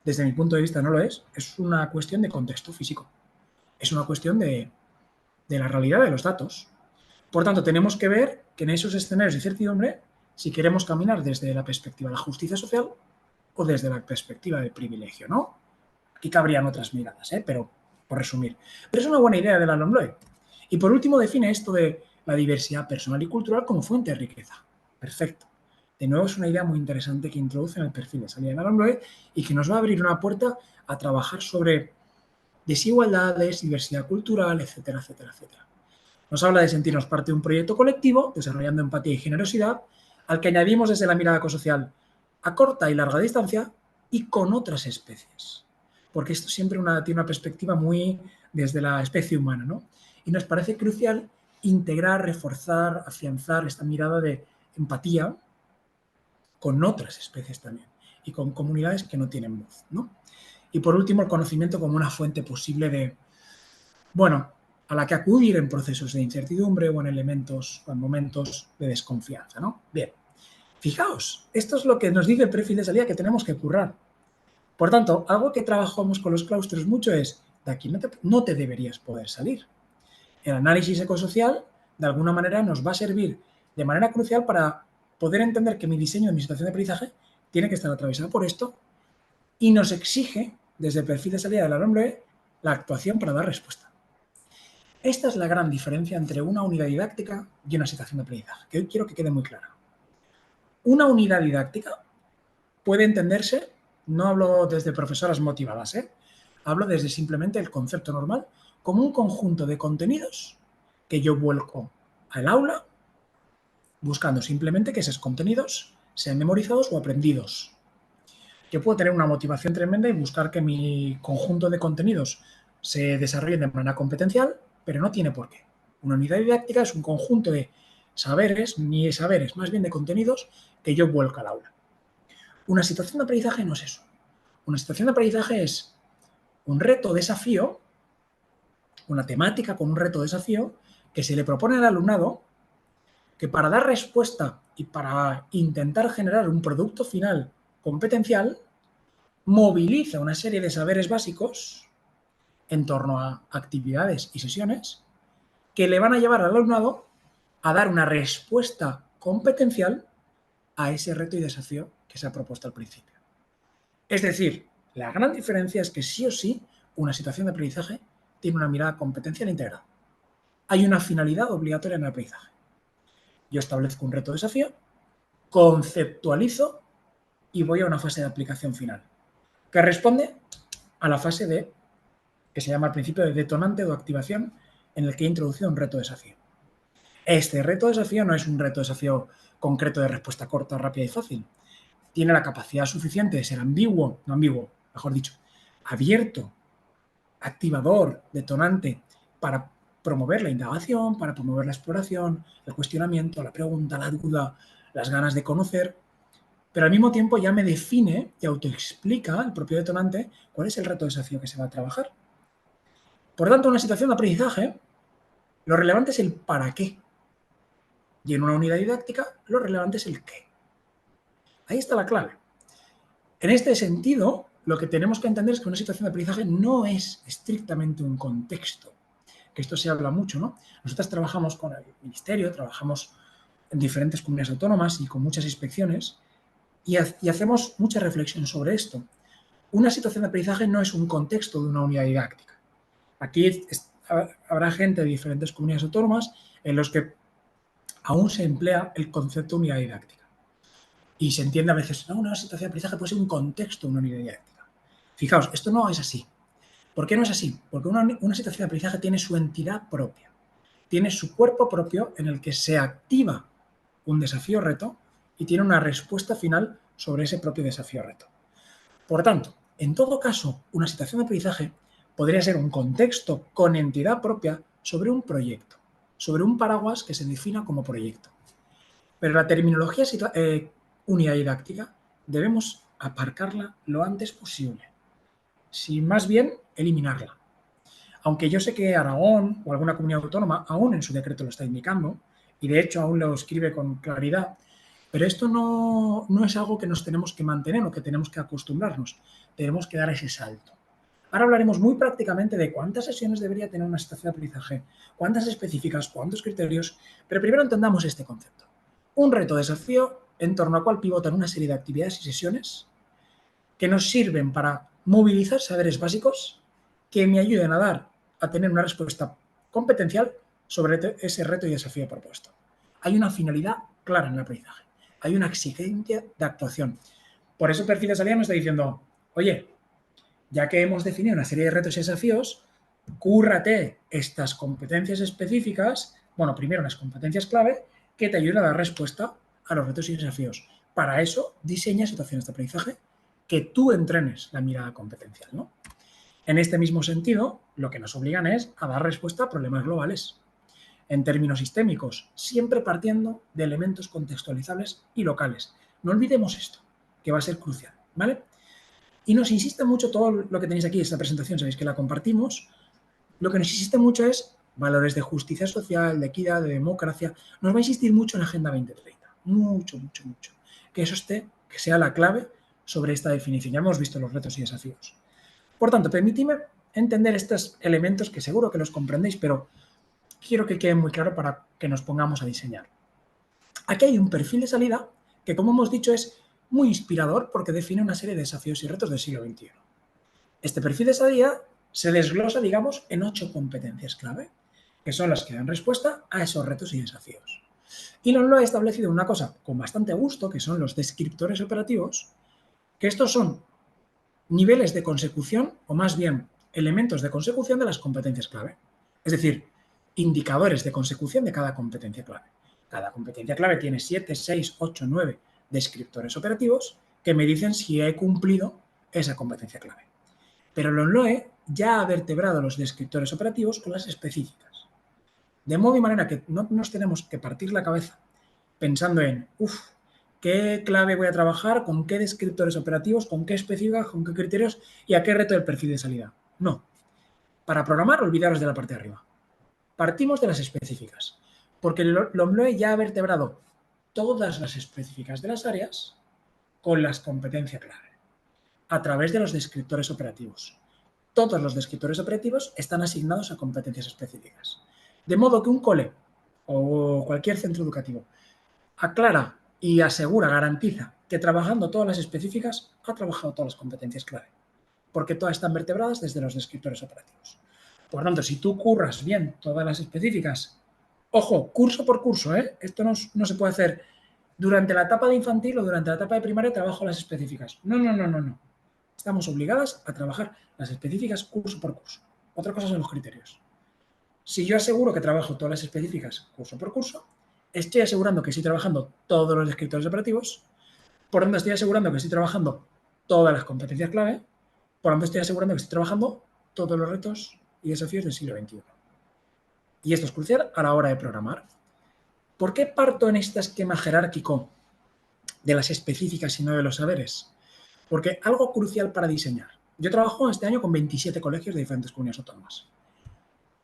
Desde mi punto de vista no lo es una cuestión de contexto físico. Es una cuestión de la realidad de los datos. Por tanto, tenemos que ver que en esos escenarios de incertidumbre, si queremos caminar desde la perspectiva de la justicia social o desde la perspectiva del privilegio, ¿no? Aquí cabrían otras miradas, pero por resumir. Pero es una buena idea de la LOMLOE. Y por último, define esto de la diversidad personal y cultural como fuente de riqueza. Perfecto. De nuevo, es una idea muy interesante que introduce en el perfil de salida de la LOMLOE y que nos va a abrir una puerta a trabajar sobre desigualdades, diversidad cultural, etcétera, etcétera, etcétera. Nos habla de sentirnos parte de un proyecto colectivo, desarrollando empatía y generosidad, al que añadimos desde la mirada ecosocial a corta y larga distancia y con otras especies. Porque esto siempre tiene una perspectiva muy desde la especie humana, ¿no? Y nos parece crucial integrar, reforzar, afianzar esta mirada de empatía con otras especies también y con comunidades que no tienen voz, ¿no? Y por último, el conocimiento como una fuente posible de, bueno, a la que acudir en procesos de incertidumbre o en elementos o en momentos de desconfianza, ¿no? Bien, fijaos, esto es lo que nos dice el perfil de salida que tenemos que currar. Por tanto, algo que trabajamos con los claustros mucho es, de aquí no te deberías poder salir. El análisis ecosocial, de alguna manera, nos va a servir de manera crucial para poder entender que mi diseño de mi situación de aprendizaje tiene que estar atravesado por esto y nos exige, desde el perfil de salida de la LOMLOE, la actuación para dar respuesta. Esta es la gran diferencia entre una unidad didáctica y una situación de aprendizaje, que hoy quiero que quede muy clara. Una unidad didáctica puede entenderse, no hablo desde profesoras motivadas, hablo desde simplemente el concepto normal, como un conjunto de contenidos que yo vuelco al aula buscando simplemente que esos contenidos sean memorizados o aprendidos. Yo puedo tener una motivación tremenda y buscar que mi conjunto de contenidos se desarrollen de manera competencial, pero no tiene por qué. Una unidad didáctica es un conjunto de saberes, ni de saberes, más bien de contenidos que yo vuelco al aula. Una situación de aprendizaje no es eso. Una situación de aprendizaje es un reto, desafío, una temática con un reto, desafío, que se le propone al alumnado que para dar respuesta y para intentar generar un producto final competencial, moviliza una serie de saberes básicos en torno a actividades y sesiones que le van a llevar al alumnado a dar una respuesta competencial a ese reto y desafío que se ha propuesto al principio. Es decir, la gran diferencia es que sí o sí una situación de aprendizaje tiene una mirada competencial integrada. Hay una finalidad obligatoria en el aprendizaje. Yo establezco un reto desafío, conceptualizo y voy a una fase de aplicación final, que responde a la fase de, que se llama al principio de detonante o activación, en el que he introducido un reto desafío. Este reto desafío no es un reto desafío concreto de respuesta corta, rápida y fácil. Tiene la capacidad suficiente de ser ambiguo, no ambiguo, mejor dicho, abierto, activador, detonante, para promover la indagación, para promover la exploración, el cuestionamiento, la pregunta, la duda, las ganas de conocer, pero al mismo tiempo ya me define y autoexplica el propio detonante cuál es el reto desafío que se va a trabajar. Por tanto, en una situación de aprendizaje, lo relevante es el para qué. Y en una unidad didáctica, lo relevante es el qué. Ahí está la clave. En este sentido, lo que tenemos que entender es que una situación de aprendizaje no es estrictamente un contexto, que esto se habla mucho, ¿no? Nosotros trabajamos con el Ministerio, trabajamos en diferentes comunidades autónomas y con muchas inspecciones y hacemos mucha reflexión sobre esto. Una situación de aprendizaje no es un contexto de una unidad didáctica. Aquí habrá gente de diferentes comunidades autónomas en los que aún se emplea el concepto de unidad didáctica. Y se entiende a veces, no, una situación de aprendizaje puede ser un contexto de una unidad didáctica. Fijaos, esto no es así. ¿Por qué no es así? Porque una situación de aprendizaje tiene su entidad propia, tiene su cuerpo propio en el que se activa un desafío-reto y tiene una respuesta final sobre ese propio desafío-reto. Por tanto, en todo caso, una situación de aprendizaje podría ser un contexto con entidad propia sobre un proyecto, sobre un paraguas que se defina como proyecto. Pero la terminología unidad didáctica debemos aparcarla lo antes posible, si más bien eliminarla. Aunque yo sé que Aragón o alguna comunidad autónoma aún en su decreto lo está indicando, y de hecho aún lo escribe con claridad, pero esto no es algo que nos tenemos que mantener o que tenemos que acostumbrarnos. Tenemos que dar ese salto. Ahora hablaremos muy prácticamente de cuántas sesiones debería tener una situación de aprendizaje, cuántas específicas, cuántos criterios, pero primero entendamos este concepto. Un reto-desafío en torno al cual pivotan una serie de actividades y sesiones que nos sirven para movilizar saberes básicos que me ayuden a tener una respuesta competencial sobre ese reto y desafío propuesto. Hay una finalidad clara en el aprendizaje, hay una exigencia de actuación. Por eso el perfil de salida me está diciendo, oye, ya que hemos definido una serie de retos y desafíos, cúrrate estas competencias específicas, bueno, primero unas competencias clave que te ayuden a dar respuesta a los retos y desafíos. Para eso, diseña situaciones de aprendizaje que tú entrenes la mirada competencial, ¿no? En este mismo sentido, lo que nos obligan es a dar respuesta a problemas globales, en términos sistémicos, siempre partiendo de elementos contextualizables y locales. No olvidemos esto, que va a ser crucial, ¿vale? Y nos insiste mucho todo lo que tenéis aquí, esta presentación, sabéis que la compartimos. Lo que nos insiste mucho es valores de justicia social, de equidad, de democracia. Nos va a insistir mucho en la Agenda 2030. Mucho, mucho, mucho. Que eso que sea la clave sobre esta definición. Ya hemos visto los retos y desafíos. Por tanto, permitidme entender estos elementos que seguro que los comprendéis, pero quiero que quede muy claro para que nos pongamos a diseñar. Aquí hay un perfil de salida que, como hemos dicho, es muy inspirador porque define una serie de desafíos y retos del siglo XXI. Este perfil de salida se desglosa, digamos, en 8 competencias clave, que son las que dan respuesta a esos retos y desafíos. Elon lo ha establecido una cosa con bastante gusto, que son los descriptores operativos, que estos son niveles de consecución, o más bien elementos de consecución de las competencias clave. Es decir, indicadores de consecución de cada competencia clave. Cada competencia clave tiene 7, 6, 8, 9 descriptores operativos que me dicen si he cumplido esa competencia clave. Pero el ONLOE ya ha vertebrado los descriptores operativos con las específicas. De modo y manera que no nos tenemos que partir la cabeza pensando en, ¿qué clave voy a trabajar? ¿Con qué descriptores operativos? ¿Con qué específicas? ¿Con qué criterios? ¿Y a qué reto del perfil de salida? No. Para programar, olvidaros de la parte de arriba. Partimos de las específicas, porque el ONLOE ya ha vertebrado todas las específicas de las áreas con las competencias clave, a través de los descriptores operativos. Todos los descriptores operativos están asignados a competencias específicas. De modo que un cole o cualquier centro educativo aclara y asegura, garantiza que trabajando todas las específicas ha trabajado todas las competencias clave, porque todas están vertebradas desde los descriptores operativos. Por tanto, si tú curras bien todas las específicas, ojo, curso por curso, esto no se puede hacer durante la etapa de infantil o durante la etapa de primaria trabajo las específicas. No. Estamos obligadas a trabajar las específicas curso por curso. Otra cosa son los criterios. Si yo aseguro que trabajo todas las específicas curso por curso, estoy asegurando que estoy trabajando todos los descriptores operativos, por lo tanto estoy asegurando que estoy trabajando todas las competencias clave, por lo tanto estoy asegurando que estoy trabajando todos los retos y desafíos del siglo XXI. Y esto es crucial a la hora de programar. ¿Por qué parto en este esquema jerárquico de las específicas y no de los saberes? Porque algo crucial para diseñar. Yo trabajo este año con 27 colegios de diferentes comunidades autónomas.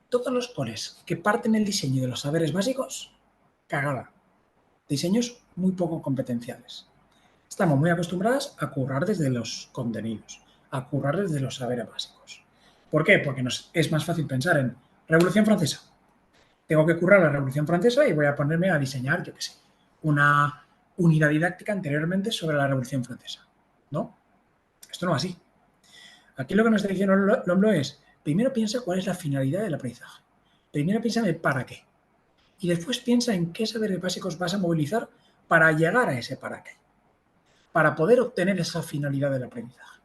Todos los coles que parten el diseño de los saberes básicos, cagada. Diseños muy poco competenciales. Estamos muy acostumbradas a currar desde los contenidos, a currar desde los saberes básicos. ¿Por qué? Porque es más fácil pensar en Revolución Francesa. Tengo que currar la Revolución Francesa y voy a ponerme a diseñar, yo qué sé, una unidad didáctica anteriormente sobre la Revolución Francesa. ¿No? Esto no es así. Aquí lo que nos está diciendo LOMLOE es, primero piensa cuál es la finalidad del aprendizaje. Primero piensa en el para qué. Y después piensa en qué saberes básicos vas a movilizar para llegar a ese para qué. Para poder obtener esa finalidad del aprendizaje.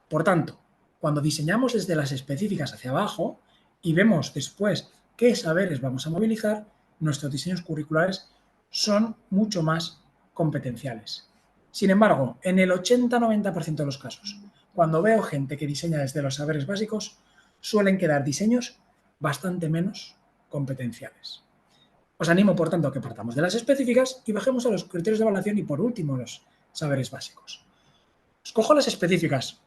Por tanto, cuando diseñamos desde las específicas hacia abajo y vemos después qué saberes vamos a movilizar, nuestros diseños curriculares son mucho más competenciales. Sin embargo, en el 80-90% de los casos, cuando veo gente que diseña desde los saberes básicos, suelen quedar diseños bastante menos competenciales. Os animo, por tanto, a que partamos de las específicas y bajemos a los criterios de evaluación y, por último, los saberes básicos. Escojo las específicas.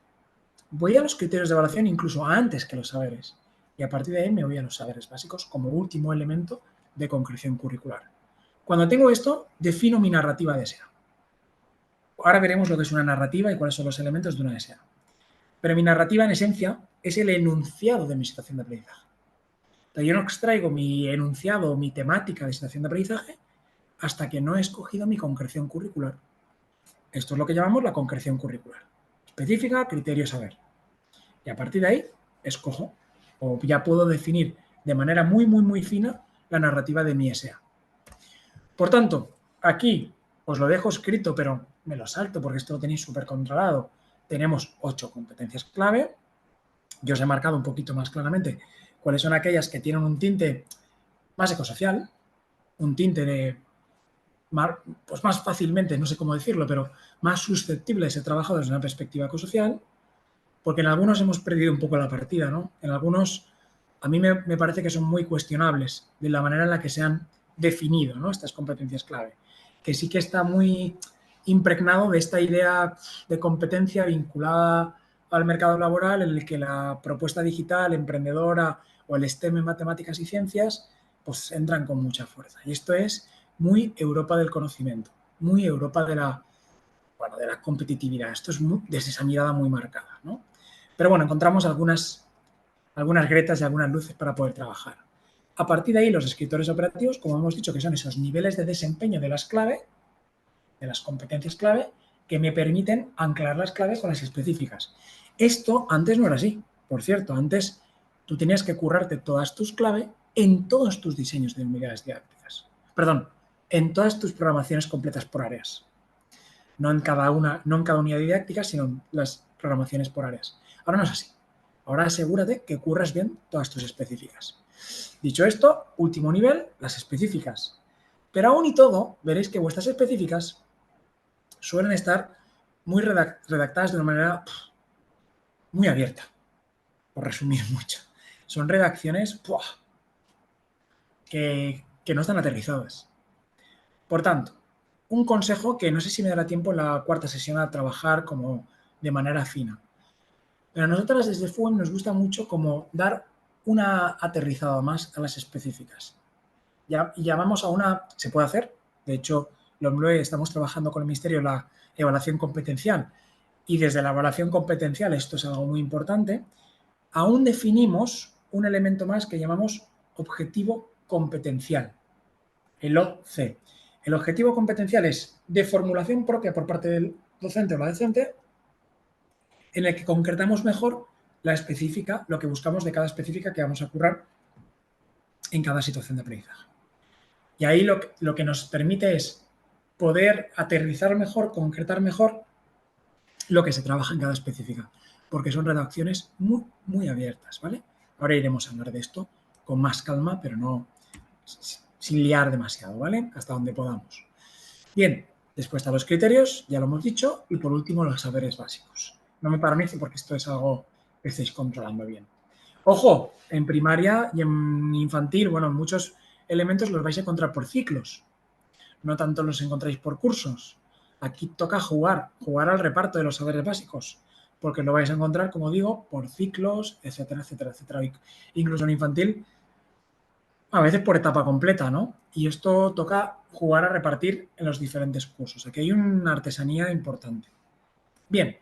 Voy a los criterios de evaluación incluso antes que los saberes. Y a partir de ahí me voy a los saberes básicos como último elemento de concreción curricular. Cuando tengo esto, defino mi narrativa de SEA. Ahora veremos lo que es una narrativa y cuáles son los elementos de una SEA. Pero mi narrativa, en esencia, es el enunciado de mi situación de aprendizaje. Entonces, yo no extraigo mi enunciado o mi temática de situación de aprendizaje hasta que no he escogido mi concreción curricular. Esto es lo que llamamos la concreción curricular. Específica, criterio, saber. Y a partir de ahí, escojo o ya puedo definir de manera muy fina la narrativa de mi SEA. Por tanto, aquí os lo dejo escrito, pero me lo salto porque esto lo tenéis súper controlado. Tenemos 8 competencias clave. Yo os he marcado un poquito más claramente cuáles son aquellas que tienen un tinte más ecosocial, un tinte de pues más fácilmente, no sé cómo decirlo, pero más susceptible de ser trabajado desde una perspectiva ecosocial, porque en algunos hemos perdido un poco la partida, ¿no? En algunos, a mí me parece que son muy cuestionables de la manera en la que se han definido, ¿no?, estas competencias clave, que sí que está muy impregnado de esta idea de competencia vinculada al mercado laboral, en el que la propuesta digital, emprendedora o el STEM en matemáticas y ciencias, pues entran con mucha fuerza. Y esto es muy Europa del conocimiento, muy Europa de la, bueno, de la competitividad. Esto es desde esa mirada muy marcada, ¿no? Pero bueno, encontramos algunas gretas y algunas luces para poder trabajar. A partir de ahí, los escritores operativos, como hemos dicho, que son esos niveles de desempeño de las clave, de las competencias clave, que me permiten anclar las claves con las específicas. Esto antes no era así. Por cierto, antes tú tenías que currarte todas tus claves en todos tus diseños de unidades didácticas. Perdón, en todas tus programaciones completas por áreas. No en cada unidad didáctica, sino en las programaciones por áreas. Ahora no es así. Ahora asegúrate que curras bien todas tus específicas. Dicho esto, último nivel, las específicas. Pero aún y todo, veréis que vuestras específicas suelen estar muy redactadas de una manera muy abierta, por resumir mucho. Son redacciones que no están aterrizadas. Por tanto, un consejo que no sé si me dará tiempo en la cuarta sesión a trabajar como de manera fina. Pero a nosotros desde FUEM nos gusta mucho como dar una aterrizada más a las específicas. Ya llamamos a una, se puede hacer, de hecho, estamos trabajando con el Ministerio en la evaluación competencial y desde la evaluación competencial, esto es algo muy importante, aún definimos un elemento más que llamamos objetivo competencial, el OC. El objetivo competencial es de formulación propia por parte del docente o la docente, en el que concretamos mejor la específica, lo que buscamos de cada específica que vamos a currar en cada situación de aprendizaje. Y ahí lo que nos permite es poder aterrizar mejor, concretar mejor lo que se trabaja en cada específica, porque son redacciones muy, muy abiertas, ¿vale? Ahora iremos a hablar de esto con más calma, pero no sin liar demasiado, ¿vale? Hasta donde podamos. Bien, después están los criterios, ya lo hemos dicho, y por último los saberes básicos. No me paralice porque esto es algo que estáis controlando bien. Ojo, en primaria y en infantil, bueno, muchos elementos los vais a encontrar por ciclos, no tanto los encontráis por cursos. Aquí toca jugar al reparto de los saberes básicos, porque lo vais a encontrar, como digo, por ciclos, etcétera, etcétera, etcétera. Incluso en infantil, a veces por etapa completa, ¿no? Y esto toca jugar a repartir en los diferentes cursos. Aquí hay una artesanía importante. Bien,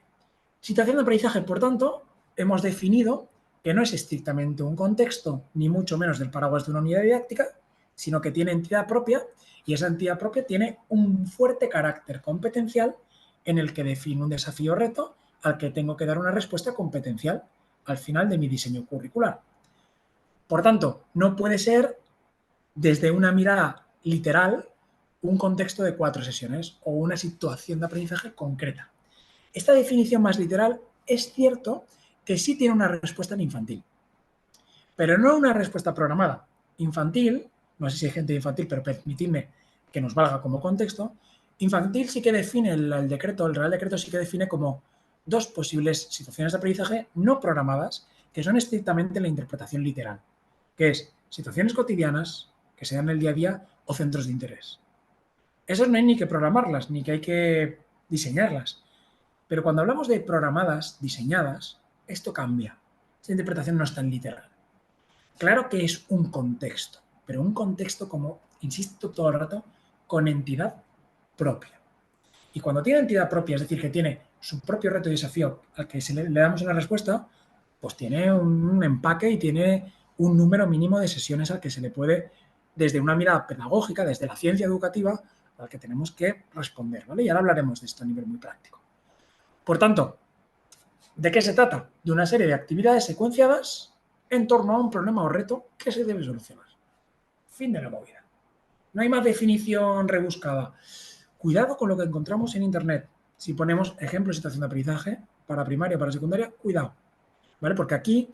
situación de aprendizaje, por tanto, hemos definido que no es estrictamente un contexto, ni mucho menos del paraguas de una unidad didáctica, sino que tiene entidad propia y esa entidad propia tiene un fuerte carácter competencial en el que defino un desafío o reto al que tengo que dar una respuesta competencial al final de mi diseño curricular. Por tanto, no puede ser desde una mirada literal un contexto de 4 sesiones o una situación de aprendizaje concreta. Esta definición más literal es cierto que sí tiene una respuesta en infantil, pero no una respuesta programada. Infantil, no sé si hay gente de infantil, pero permitidme que nos valga como contexto, infantil sí que define el Real Decreto sí que define como dos posibles situaciones de aprendizaje no programadas que son estrictamente la interpretación literal, que es situaciones cotidianas que se dan en el día a día o centros de interés. Esas no hay ni que programarlas, ni que hay que diseñarlas. Pero cuando hablamos de programadas, diseñadas, esto cambia. Esta interpretación no es tan literal. Claro que es un contexto, pero un contexto, como insisto todo el rato, con entidad propia. Y cuando tiene entidad propia, es decir, que tiene su propio reto y desafío al que le damos una respuesta, pues tiene un empaque y tiene un número mínimo de sesiones al que se le puede, desde una mirada pedagógica, desde la ciencia educativa, al que tenemos que responder, ¿vale? Y ahora hablaremos de esto a nivel muy práctico. Por tanto, ¿de qué se trata? De una serie de actividades secuenciadas en torno a un problema o reto que se debe solucionar. Fin de la movida. No hay más definición rebuscada. Cuidado con lo que encontramos en Internet. Si ponemos ejemplo de situación de aprendizaje para primaria, para secundaria, cuidado. ¿Vale? Porque aquí,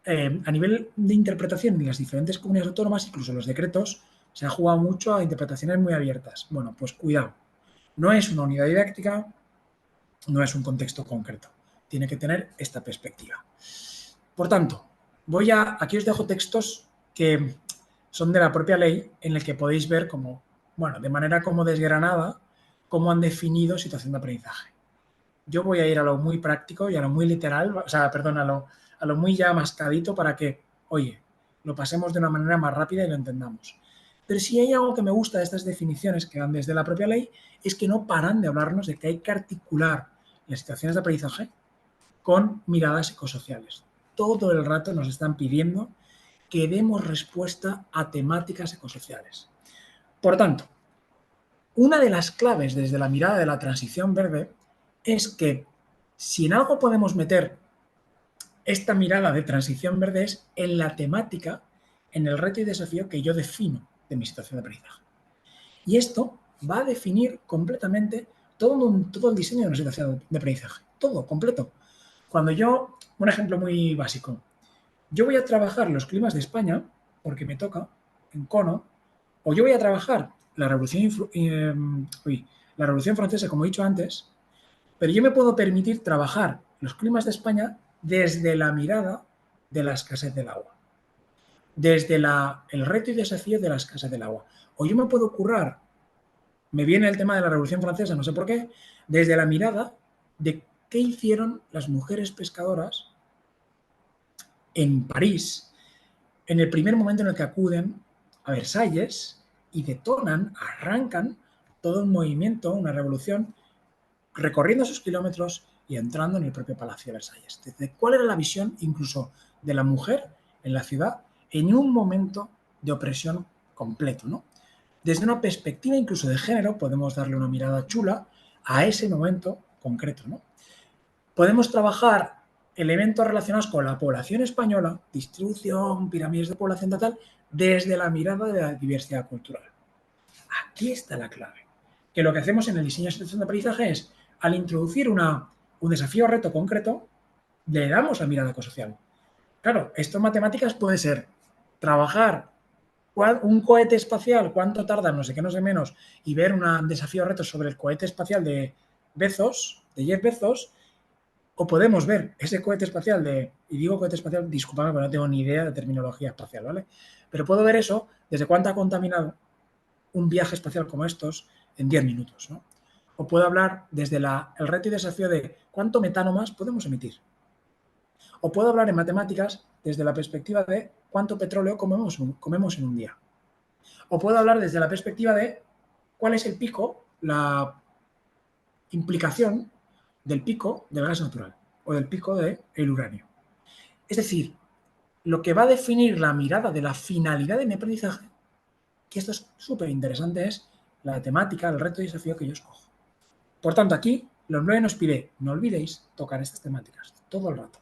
a nivel de interpretación de las diferentes comunidades autónomas, incluso los decretos, Se ha jugado mucho a interpretaciones muy abiertas. Bueno, pues cuidado. No es una unidad didáctica, no es un contexto concreto. Tiene que tener esta perspectiva. Por tanto, aquí os dejo textos que son de la propia ley en el que podéis ver como, bueno, de manera como desgranada, cómo han definido situación de aprendizaje. Yo voy a ir a lo muy práctico y a lo muy literal, o sea, perdón, a lo muy ya mascadito para que, oye, lo pasemos de una manera más rápida y lo entendamos. Pero si hay algo que me gusta de estas definiciones que van desde la propia ley, es que no paran de hablarnos de que hay que articular las situaciones de aprendizaje con miradas psicosociales. Todo el rato nos están pidiendo que demos respuesta a temáticas ecosociales. Por tanto, una de las claves desde la mirada de la transición verde es que si en algo podemos meter esta mirada de transición verde es en la temática, en el reto y desafío que yo defino de mi situación de aprendizaje. Y esto va a definir completamente todo el diseño de una situación de aprendizaje. Todo, completo. Cuando yo, un ejemplo muy básico, yo voy a trabajar los climas de España, porque me toca, en cono, o yo voy a trabajar la Revolución Francesa, como he dicho antes, pero yo me puedo permitir trabajar los climas de España desde la mirada de la escasez del agua, desde el reto y desafío de la escasez del agua. O yo me puedo currar, me viene el tema de la Revolución Francesa, no sé por qué, desde la mirada de qué hicieron las mujeres pescadoras en París en el primer momento en el que acuden a Versalles y detonan, arrancan todo un movimiento, una revolución, recorriendo esos kilómetros y entrando en el propio Palacio de Versalles. Desde cuál era la visión incluso de la mujer en la ciudad en un momento de opresión completo, ¿no? Desde una perspectiva incluso de género podemos darle una mirada chula a ese momento concreto, ¿no? Podemos trabajar elementos relacionados con la población española, distribución, pirámides de población total, desde la mirada de la diversidad cultural. Aquí está la clave. Que lo que hacemos en el diseño de situación de aprendizaje es, al introducir un desafío o reto concreto, le damos la mirada ecosocial. Claro, esto en matemáticas puede ser trabajar un cohete espacial, cuánto tarda, no sé qué, no sé menos, y ver un desafío o reto sobre el cohete espacial de Bezos, de Jeff Bezos, o podemos ver ese cohete espacial y digo cohete espacial, discúlpame, pero no tengo ni idea de terminología espacial, ¿vale? Pero puedo ver eso desde cuánto ha contaminado un viaje espacial como estos en 10 minutos, ¿no? O puedo hablar desde el reto y desafío de cuánto metano más podemos emitir. O puedo hablar en matemáticas desde la perspectiva de cuánto petróleo comemos en un día. O puedo hablar desde la perspectiva de cuál es el pico, la implicación del pico del gas natural o del pico del uranio. Es decir, lo que va a definir la mirada de la finalidad de mi aprendizaje, que esto es súper interesante, es la temática, el reto y desafío que yo escojo. Por tanto, aquí los 9 nos pide, no olvidéis tocar estas temáticas todo el rato.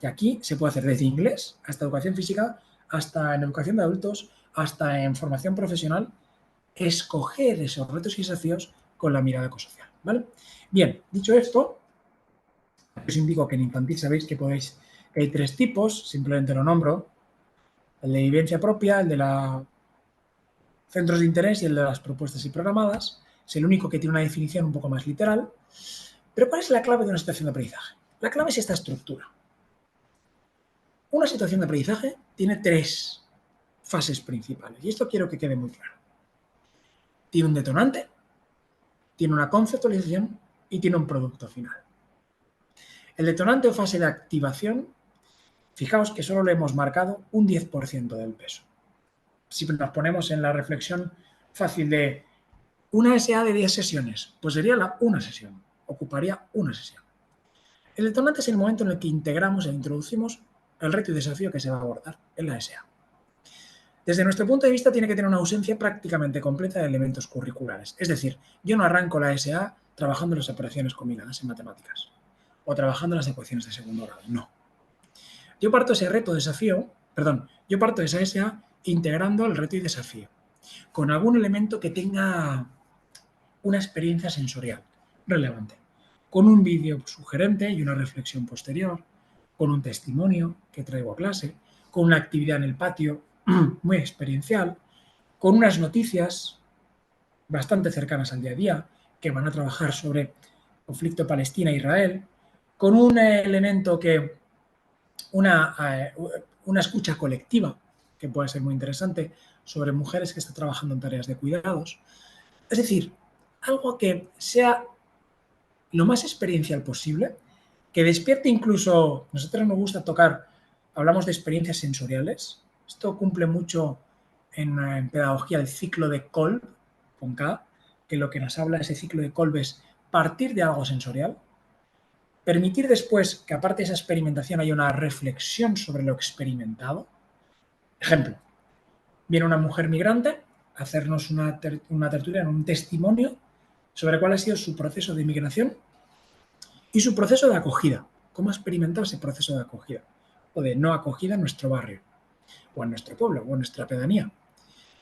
Y aquí se puede hacer desde inglés hasta educación física, hasta en educación de adultos, hasta en formación profesional, escoger esos retos y desafíos con la mirada ecosocial, ¿vale? Bien, dicho esto, os indico que en infantil sabéis que hay 3 tipos, simplemente lo nombro, el de vivencia propia, el de los centros de interés y el de las propuestas y programadas. Es el único que tiene una definición un poco más literal. Pero ¿cuál es la clave de una situación de aprendizaje? La clave es esta estructura. Una situación de aprendizaje tiene 3 fases principales y esto quiero que quede muy claro. Tiene un detonante, tiene una conceptualización y tiene un producto final. El detonante o fase de activación, fijaos que solo le hemos marcado un 10% del peso. Si nos ponemos en la reflexión fácil de una SA de 10 sesiones, pues sería una sesión, ocuparía una sesión. El detonante es el momento en el que integramos e introducimos el reto y desafío que se va a abordar en la SA. Desde nuestro punto de vista tiene que tener una ausencia prácticamente completa de elementos curriculares. Es decir, yo no arranco la SA trabajando las operaciones combinadas en matemáticas o trabajando las ecuaciones de segundo grado, no. Yo parto de esa SA integrando el reto y desafío, con algún elemento que tenga una experiencia sensorial relevante, con un vídeo sugerente y una reflexión posterior, con un testimonio que traigo a clase, con una actividad en el patio muy experiencial, con unas noticias bastante cercanas al día a día, que van a trabajar sobre el conflicto Palestina-Israel, con un elemento que una escucha colectiva, que puede ser muy interesante, sobre mujeres que están trabajando en tareas de cuidados. Es decir, algo que sea lo más experiencial posible, que despierte incluso, nosotros nos gusta tocar, hablamos de experiencias sensoriales, esto cumple mucho en pedagogía el ciclo de Kolb, con K, que lo que nos habla ese ciclo de Kolb es partir de algo sensorial, permitir después que aparte de esa experimentación haya una reflexión sobre lo experimentado. Ejemplo, viene una mujer migrante a hacernos una tertulia, un testimonio sobre cuál ha sido su proceso de migración y su proceso de acogida. ¿Cómo ha experimentado ese proceso de acogida o de no acogida en nuestro barrio o en nuestro pueblo o en nuestra pedanía?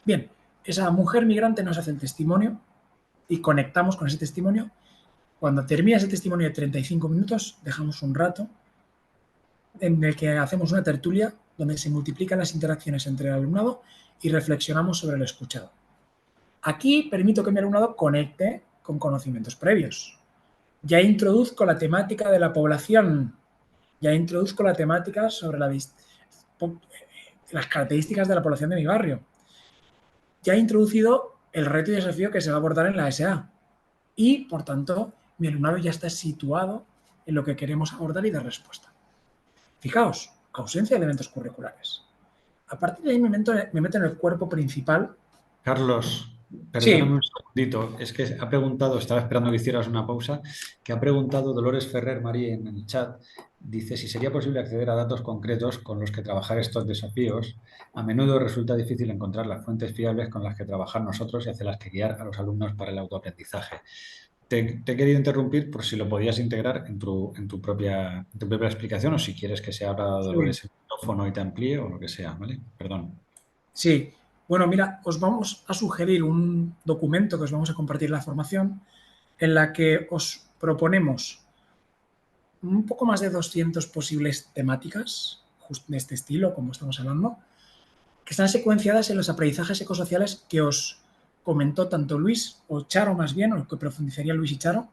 Bien, esa mujer migrante nos hace el testimonio y conectamos con ese testimonio. Cuando termina ese testimonio de 35 minutos, dejamos un rato en el que hacemos una tertulia donde se multiplican las interacciones entre el alumnado y reflexionamos sobre lo escuchado. Aquí permito que mi alumnado conecte con conocimientos previos. Ya introduzco la temática de la población, ya introduzco la temática sobre las características de la población de mi barrio. Ya he introducido el reto y desafío que se va a abordar en la SA y, por tanto, mi alumnado ya está situado en lo que queremos abordar y dar respuesta. Fijaos, ausencia de elementos curriculares. A partir de ahí me meto en el cuerpo principal. Carlos, perdóname Sí, un segundito, es que ha preguntado, estaba esperando que hicieras una pausa, que ha preguntado Dolores Ferrer María en el chat, dice si sería posible acceder a datos concretos con los que trabajar estos desafíos. A menudo resulta difícil encontrar las fuentes fiables con las que trabajar nosotros y hacia las que guiar a los alumnos para el autoaprendizaje. Te he querido interrumpir por si lo podías integrar en tu propia explicación o si quieres que se abra sí, Dolores el micrófono y te amplíe o lo que sea, ¿vale? Perdón. sí. Bueno, mira, os vamos a sugerir un documento que os vamos a compartir en la formación en la que os proponemos un poco más de 200 posibles temáticas de este estilo, como estamos hablando, que están secuenciadas en los aprendizajes ecosociales que os comentó tanto Luis, o Charo más bien, o que profundizaría Luis y Charo.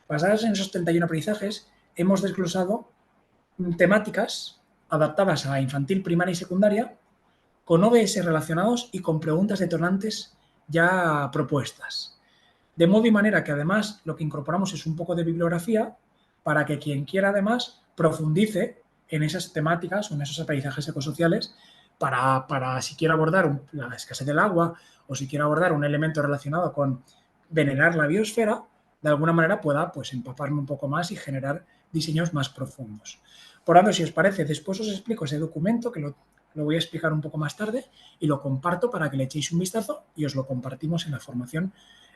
Basadas en esos 31 aprendizajes, hemos desglosado temáticas adaptadas a infantil, primaria y secundaria, con OBS relacionados y con preguntas detonantes ya propuestas. De modo y manera que además lo que incorporamos es un poco de bibliografía para que quien quiera además profundice en esas temáticas o en esos aprendizajes ecosociales para si quiere abordar la escasez del agua o si quiere abordar un elemento relacionado con venerar la biosfera, de alguna manera pueda pues empaparme un poco más y generar diseños más profundos. Por lo tanto, si os parece, después os explico ese documento que lo voy a explicar un poco más tarde y lo comparto para que le echéis un vistazo y os lo compartimos en la formación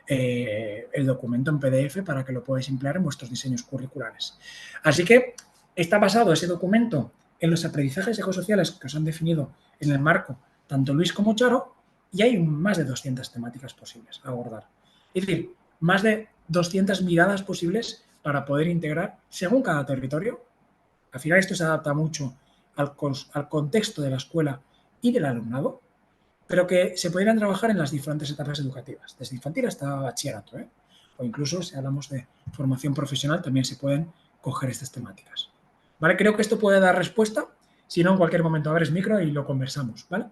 el documento en PDF para que lo podáis emplear en vuestros diseños curriculares. Así que está basado ese documento en los aprendizajes ecosociales que os han definido en el marco tanto Luis como Charo y hay más de 200 temáticas posibles a abordar. Es decir, más de 200 miradas posibles para poder integrar según cada territorio. Al final esto se adapta mucho al contexto de la escuela y del alumnado, pero que se pudieran trabajar en las diferentes etapas educativas, desde infantil hasta bachillerato, ¿eh? O incluso si hablamos de formación profesional también se pueden coger estas temáticas. ¿Vale? Creo que esto puede dar respuesta, si no en cualquier momento abres micro y lo conversamos, ¿vale?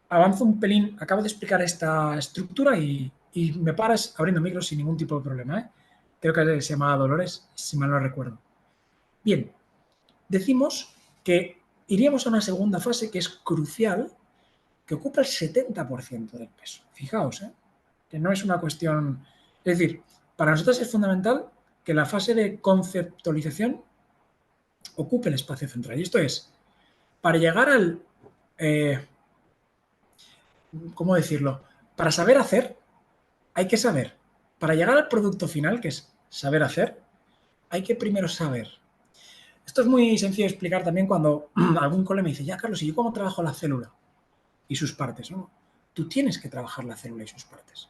Avanzo un pelín, acabo de explicar esta estructura y me paras abriendo micro sin ningún tipo de problema, ¿eh? Creo que se llama Dolores, si mal no recuerdo. Bien, decimos que iríamos a una segunda fase que es crucial, que ocupa el 70% del peso. Fijaos, que no es una cuestión... Es decir, para nosotros es fundamental que la fase de conceptualización ocupe el espacio central. Y esto es, para llegar al... ¿cómo decirlo? Para saber hacer, hay que saber. Para llegar al producto final, que es saber hacer, hay que primero saber. Esto es muy sencillo de explicar también cuando algún cole me dice, ya Carlos, ¿y yo cómo trabajo la célula y sus partes? ¿No? Tú tienes que trabajar la célula y sus partes.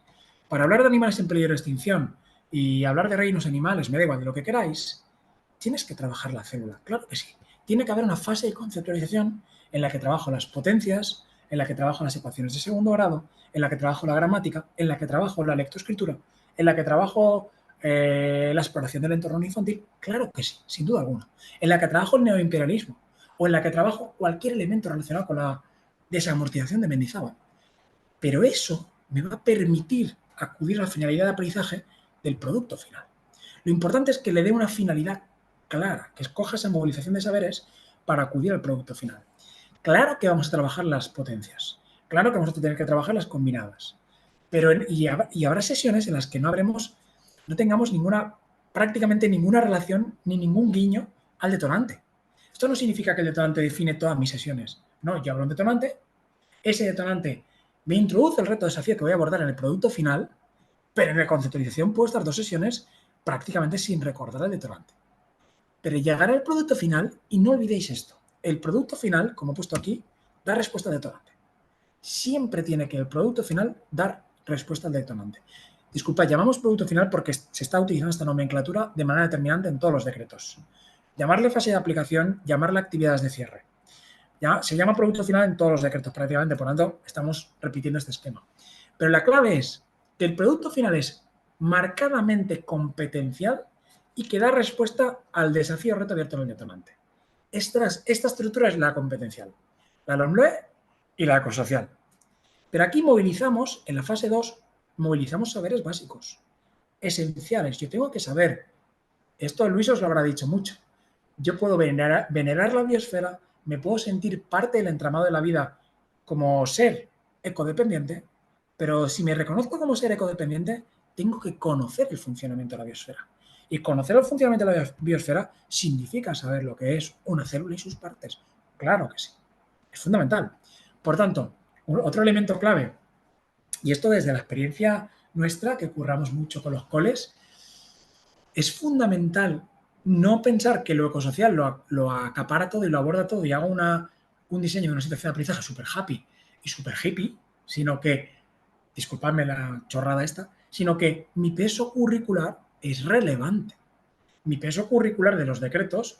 Para hablar de animales en peligro de extinción y hablar de reinos animales, me da igual, de lo que queráis, tienes que trabajar la célula, claro que sí. Tiene que haber una fase de conceptualización en la que trabajo las potencias, en la que trabajo las ecuaciones de segundo grado, en la que trabajo la gramática, en la que trabajo la lectoescritura, en la que trabajo la exploración del entorno infantil. Claro que sí, sin duda alguna. En la que trabajo el neoimperialismo o en la que trabajo cualquier elemento relacionado con la desamortización de Mendizábal. Pero eso me va a permitir acudir a la finalidad de aprendizaje del producto final. Lo importante es que le dé una finalidad clara, que escoja esa movilización de saberes para acudir al producto final. Claro que vamos a trabajar las potencias, claro que vamos a tener que trabajar las combinadas, pero y habrá sesiones en las que no tengamos prácticamente ninguna relación ni ningún guiño al detonante. Esto no significa que el detonante define todas mis sesiones. No, yo hablo de un detonante, ese detonante me introduce el reto de desafío que voy a abordar en el producto final, pero en la conceptualización puedo estar 2 sesiones prácticamente sin recordar el detonante. Pero llegará el producto final y no olvidéis esto. El producto final, como he puesto aquí, da respuesta al detonante. Siempre tiene que el producto final dar respuesta al detonante. Disculpad, llamamos producto final porque se está utilizando esta nomenclatura de manera determinante en todos los decretos. Llamarle fase de aplicación, llamarle actividades de cierre. Ya se llama producto final en todos los decretos prácticamente, por lo tanto, estamos repitiendo este esquema. Pero la clave es que el producto final es marcadamente competencial y que da respuesta al desafío reto abierto en el detonante. Esta estructura es la competencial, la LOMLOE y la ecosocial. Pero aquí movilizamos, en la fase 2, movilizamos saberes básicos, esenciales. Yo tengo que saber, esto Luis os lo habrá dicho mucho, yo puedo venerar la biosfera, me puedo sentir parte del entramado de la vida como ser ecodependiente, pero si me reconozco como ser ecodependiente, tengo que conocer el funcionamiento de la biosfera. Y conocer el funcionamiento de la biosfera significa saber lo que es una célula y sus partes. Claro que sí. Es fundamental. Por tanto, otro elemento clave, y esto desde la experiencia nuestra, que curramos mucho con los coles, es fundamental no pensar que lo ecosocial lo acapara todo y lo aborda todo y haga un diseño de una situación de aprendizaje súper happy y súper hippie, sino que, disculpadme la chorrada esta, sino que mi peso curricular es relevante. Mi peso curricular de los decretos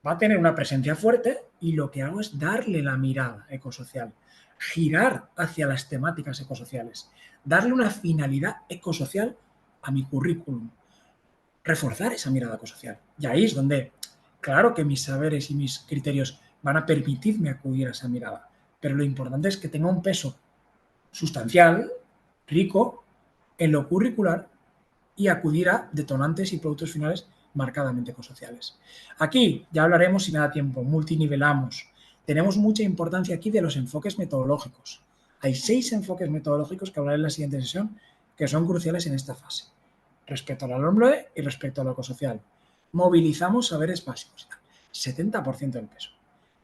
va a tener una presencia fuerte y lo que hago es darle la mirada ecosocial, girar hacia las temáticas ecosociales, darle una finalidad ecosocial a mi currículum, reforzar esa mirada ecosocial. Y ahí es donde, claro que mis saberes y mis criterios van a permitirme acudir a esa mirada, pero lo importante es que tenga un peso sustancial, rico, en lo curricular y acudir a detonantes y productos finales marcadamente ecosociales. Aquí ya hablaremos, si me da tiempo, multinivelamos. Tenemos mucha importancia aquí de los enfoques metodológicos. Hay 6 enfoques metodológicos que hablaré en la siguiente sesión que son cruciales en esta fase. Respecto a la LOMLOE y respecto a lo ecosocial. Movilizamos saberes básicos, 70% del peso.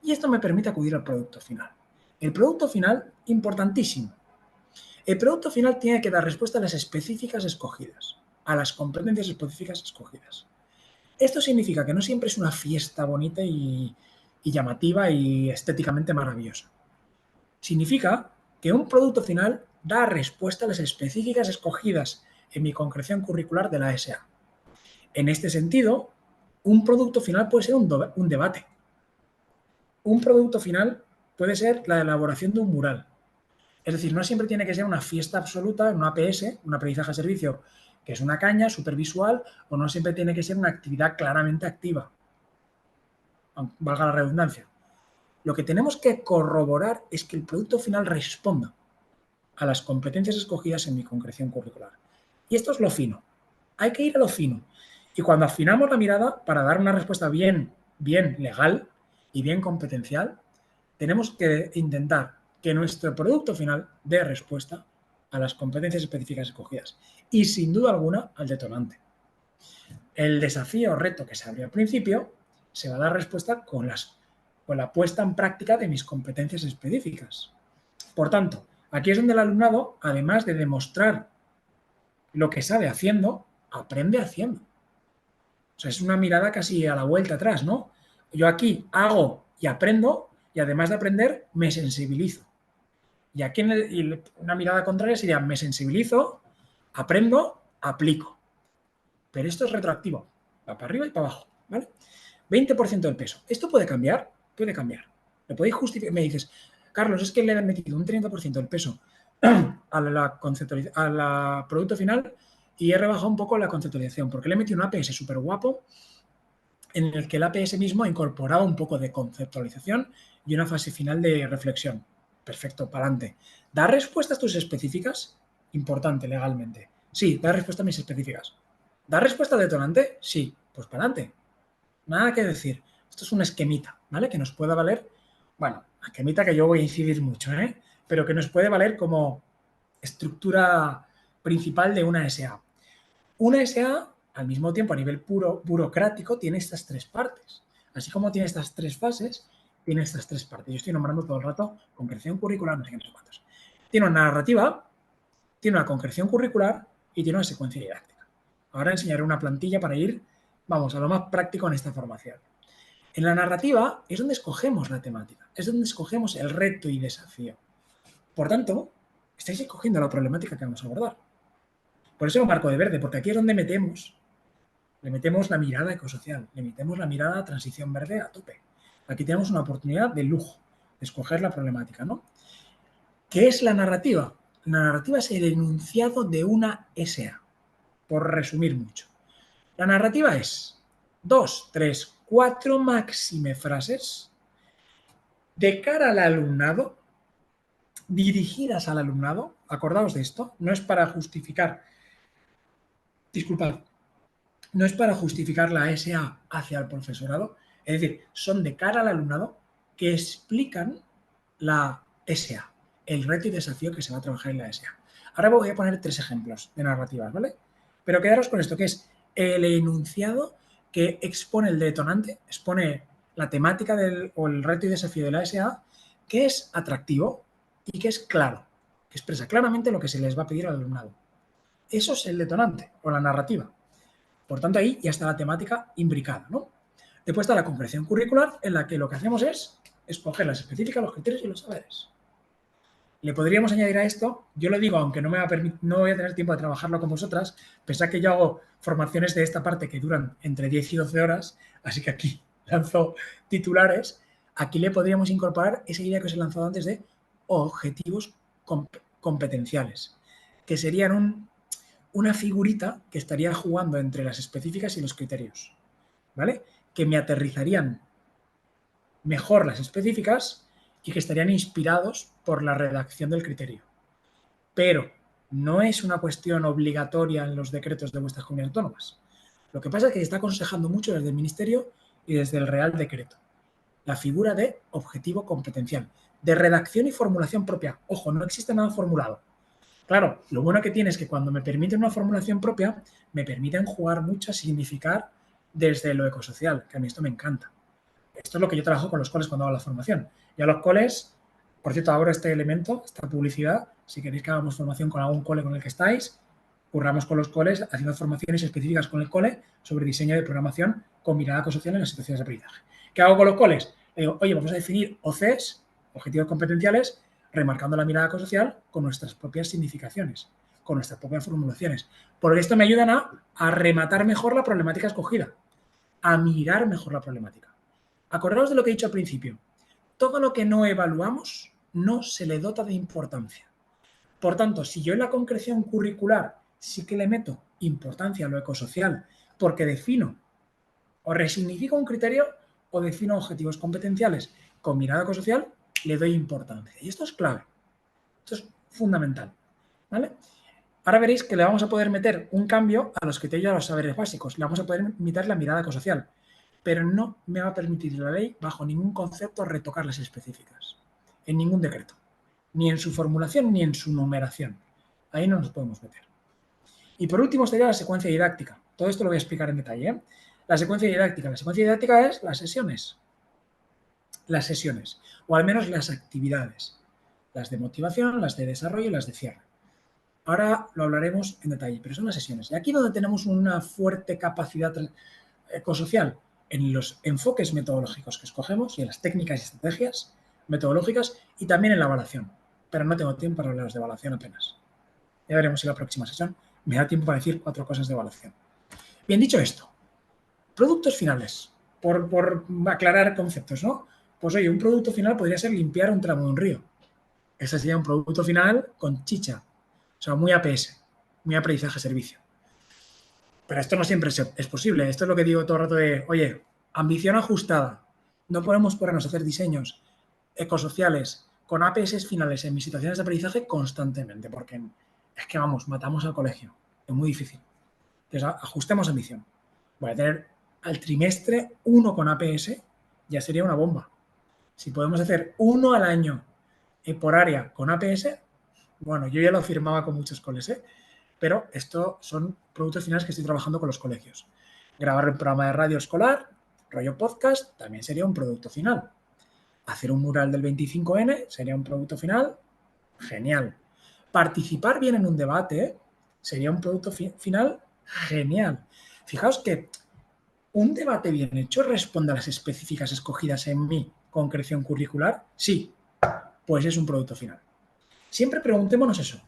Y esto me permite acudir al producto final. El producto final, importantísimo. El producto final tiene que dar respuesta a las específicas escogidas, a las competencias específicas escogidas. Esto significa que no siempre es una fiesta bonita y llamativa y estéticamente maravillosa. Significa que un producto final da respuesta a las específicas escogidas en mi concreción curricular de la SA. En este sentido, un producto final puede ser un debate. Un producto final puede ser la elaboración de un mural. Es decir, no siempre tiene que ser una fiesta absoluta, un APS, un aprendizaje a servicio, que es una caña supervisual, o no siempre tiene que ser una actividad claramente activa, valga la redundancia. Lo que tenemos que corroborar es que el producto final responda a las competencias escogidas en mi concreción curricular. Y esto es lo fino. Hay que ir a lo fino. Y cuando afinamos la mirada para dar una respuesta bien legal y bien competencial, tenemos que intentar que nuestro producto final dé respuesta a las competencias específicas escogidas y, sin duda alguna, al detonante. El desafío o reto que se abrió al principio se va a dar respuesta con la puesta en práctica de mis competencias específicas. Por tanto, aquí es donde el alumnado, además de demostrar lo que sabe haciendo, aprende haciendo. O sea, es una mirada casi a la vuelta atrás, ¿no? Yo aquí hago y aprendo, y además de aprender, me sensibilizo. Y aquí una mirada contraria sería me sensibilizo, aprendo, aplico. Pero esto es retroactivo, va para arriba y para abajo, ¿vale? 20% del peso. ¿Esto puede cambiar? Puede cambiar. ¿Lo podéis justificar? Me dices, Carlos, es que le he metido un 30% del peso a la producto final y he rebajado un poco la conceptualización, porque le he metido un APS súper guapo en el que el APS mismo incorporaba un poco de conceptualización y una fase final de reflexión. Perfecto, para adelante. ¿Da respuestas tus específicas? Importante legalmente. Sí, da respuesta a mis específicas. ¿Da respuesta al detonante? Sí, pues para adelante. Nada que decir. Esto es un esquemita, ¿vale? Que nos pueda valer, bueno, esquemita que yo voy a incidir mucho, ¿eh? Pero que nos puede valer como estructura principal de una SA. Una SA, al mismo tiempo, a nivel puro burocrático, tiene estas tres partes. Así como tiene estas tres fases, tiene estas tres partes. Yo estoy nombrando todo el rato concreción curricular, no sé qué, no sé cuántos. Tiene una narrativa, tiene una concreción curricular y tiene una secuencia didáctica. Ahora enseñaré una plantilla para ir, vamos, a lo más práctico en esta formación. En la narrativa es donde escogemos la temática, es donde escogemos el reto y desafío. Por tanto, estáis escogiendo la problemática que vamos a abordar. Por eso lo marco de verde, porque aquí es donde le metemos la mirada ecosocial, le metemos la mirada transición verde a tope. Aquí tenemos una oportunidad de lujo, de escoger la problemática, ¿no? ¿Qué es la narrativa? La narrativa es el enunciado de una SA, por resumir mucho. La narrativa es 2, 3, 4 máxime frases de cara al alumnado, dirigidas al alumnado. Acordaos de esto, no es para justificar, disculpad, no es para justificar la SA hacia el profesorado, es decir, son de cara al alumnado que explican la SA, el reto y desafío que se va a trabajar en la SA. Ahora voy a poner 3 ejemplos de narrativas, ¿vale? Pero quedaros con esto, que es el enunciado que expone el detonante, expone la temática o el reto y desafío de la SA, que es atractivo y que es claro, que expresa claramente lo que se les va a pedir al alumnado. Eso es el detonante o la narrativa. Por tanto, ahí ya está la temática imbricada, ¿no? Después está la concreción curricular, en la que lo que hacemos es escoger las específicas, los criterios y los saberes. Le podríamos añadir a esto, yo lo digo, aunque no voy a tener tiempo de trabajarlo con vosotras, pensad que yo hago formaciones de esta parte que duran entre 10 y 12 horas, así que aquí lanzo titulares. Aquí le podríamos incorporar esa idea que os he lanzado antes de objetivos competenciales, que serían una figurita que estaría jugando entre las específicas y los criterios, ¿vale? Que me aterrizarían mejor las específicas y que estarían inspirados por la redacción del criterio. Pero no es una cuestión obligatoria en los decretos de vuestras comunidades autónomas. Lo que pasa es que se está aconsejando mucho desde el Ministerio y desde el Real Decreto. La figura de objetivo competencial, de redacción y formulación propia. Ojo, no existe nada formulado. Claro, lo bueno que tiene es que cuando me permiten una formulación propia, me permiten jugar mucho a significar desde lo ecosocial, que a mí esto me encanta. Esto es lo que yo trabajo con los coles cuando hago la formación. Y a los coles, por cierto, ahora este elemento, esta publicidad, si queréis que hagamos formación con algún cole con el que estáis, curramos con los coles haciendo formaciones específicas con el cole sobre diseño de programación con mirada ecosocial en las situaciones de aprendizaje. ¿Qué hago con los coles? Le digo, oye, vamos a definir OCs, objetivos competenciales, remarcando la mirada ecosocial con nuestras propias significaciones, con nuestras propias formulaciones. Porque esto me ayudan a rematar mejor la problemática escogida, a mirar mejor la problemática. Acordaos de lo que he dicho al principio. Todo lo que no evaluamos no se le dota de importancia. Por tanto, si yo en la concreción curricular sí que le meto importancia a lo ecosocial porque defino o resignifico un criterio o defino objetivos competenciales con mirada ecosocial, le doy importancia. Y esto es clave. Esto es fundamental. ¿Vale? Ahora veréis que le vamos a poder meter un cambio a los criterios y a los saberes básicos. Le vamos a poder meter la mirada ecosocial. Pero no me va a permitir la ley, bajo ningún concepto, retocar las específicas. En ningún decreto. Ni en su formulación ni en su numeración. Ahí no nos podemos meter. Y por último estaría la secuencia didáctica. Todo esto lo voy a explicar en detalle, ¿eh? La secuencia didáctica. La secuencia didáctica es las sesiones. Las sesiones. O al menos las actividades. Las de motivación, las de desarrollo y las de cierre. Ahora lo hablaremos en detalle, pero son las sesiones. Y aquí donde tenemos una fuerte capacidad ecosocial en los enfoques metodológicos que escogemos y en las técnicas y estrategias metodológicas y también en la evaluación. Pero no tengo tiempo para hablaros de evaluación apenas. Ya veremos en la próxima sesión. Me da tiempo para decir 4 cosas de evaluación. Bien, dicho esto, productos finales, por aclarar conceptos, ¿no? Pues oye, un producto final podría ser limpiar un tramo de un río. Ese sería un producto final con chicha, o sea, muy APS, muy aprendizaje-servicio. Pero esto no siempre es posible. Esto es lo que digo todo el rato de, oye, ambición ajustada. No podemos ponernos a hacer diseños ecosociales con APS finales en mis situaciones de aprendizaje constantemente, porque es que, vamos, matamos al colegio. Es muy difícil. Entonces, ajustemos ambición. Voy a tener al trimestre uno con APS, ya sería una bomba. Si podemos hacer uno al año por área con APS, bueno, yo ya lo firmaba con muchos coles, pero estos son productos finales que estoy trabajando con los colegios. Grabar un programa de radio escolar, rollo podcast, también sería un producto final. Hacer un mural del 25N sería un producto final genial. Participar bien en un debate sería un producto final genial. Fijaos que un debate bien hecho responde a las específicas escogidas en mi concreción curricular. Sí, pues es un producto final. Siempre preguntémonos eso.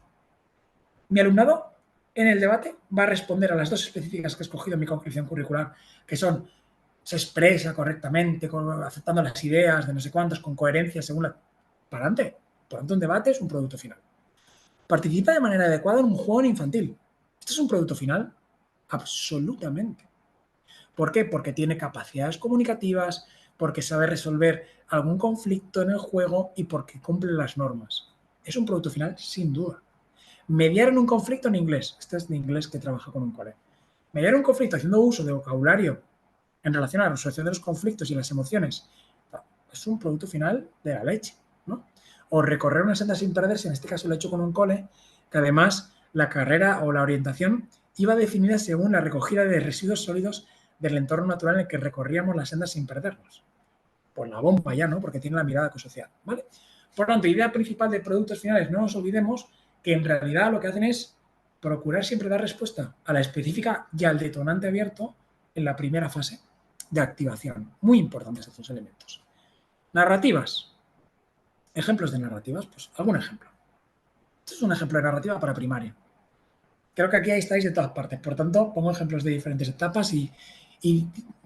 Mi alumnado en el debate va a responder a las dos específicas que he escogido en mi concreción curricular, que son se expresa correctamente, aceptando las ideas de no sé cuántos, con coherencia según la... Para adelante. Por tanto, un debate es un producto final. Participa de manera adecuada en un juego infantil. ¿Esto es un producto final? Absolutamente. ¿Por qué? Porque tiene capacidades comunicativas, porque sabe resolver algún conflicto en el juego y porque cumple las normas. Es un producto final, sin duda. Mediar en un conflicto en inglés. Este es de inglés que trabaja con un colega. Mediar un conflicto haciendo uso de vocabulario en relación a la resolución de los conflictos y las emociones. Es un producto final de la leche, ¿no? O recorrer una senda sin perderse, en este caso lo he hecho con un cole, que además la carrera o la orientación iba definida según la recogida de residuos sólidos del entorno natural en el que recorríamos la senda sin perdernos. Pues la bomba ya, ¿no? Porque tiene la mirada ecosocial, ¿vale? Por lo tanto, idea principal de productos finales, no nos olvidemos que en realidad lo que hacen es procurar siempre dar respuesta a la específica y al detonante abierto en la primera fase de activación. Muy importantes estos elementos. Narrativas. Ejemplos de narrativas, pues algún ejemplo. Este es un ejemplo de narrativa para primaria. Creo que aquí estáis de todas partes, por tanto, pongo ejemplos de diferentes etapas y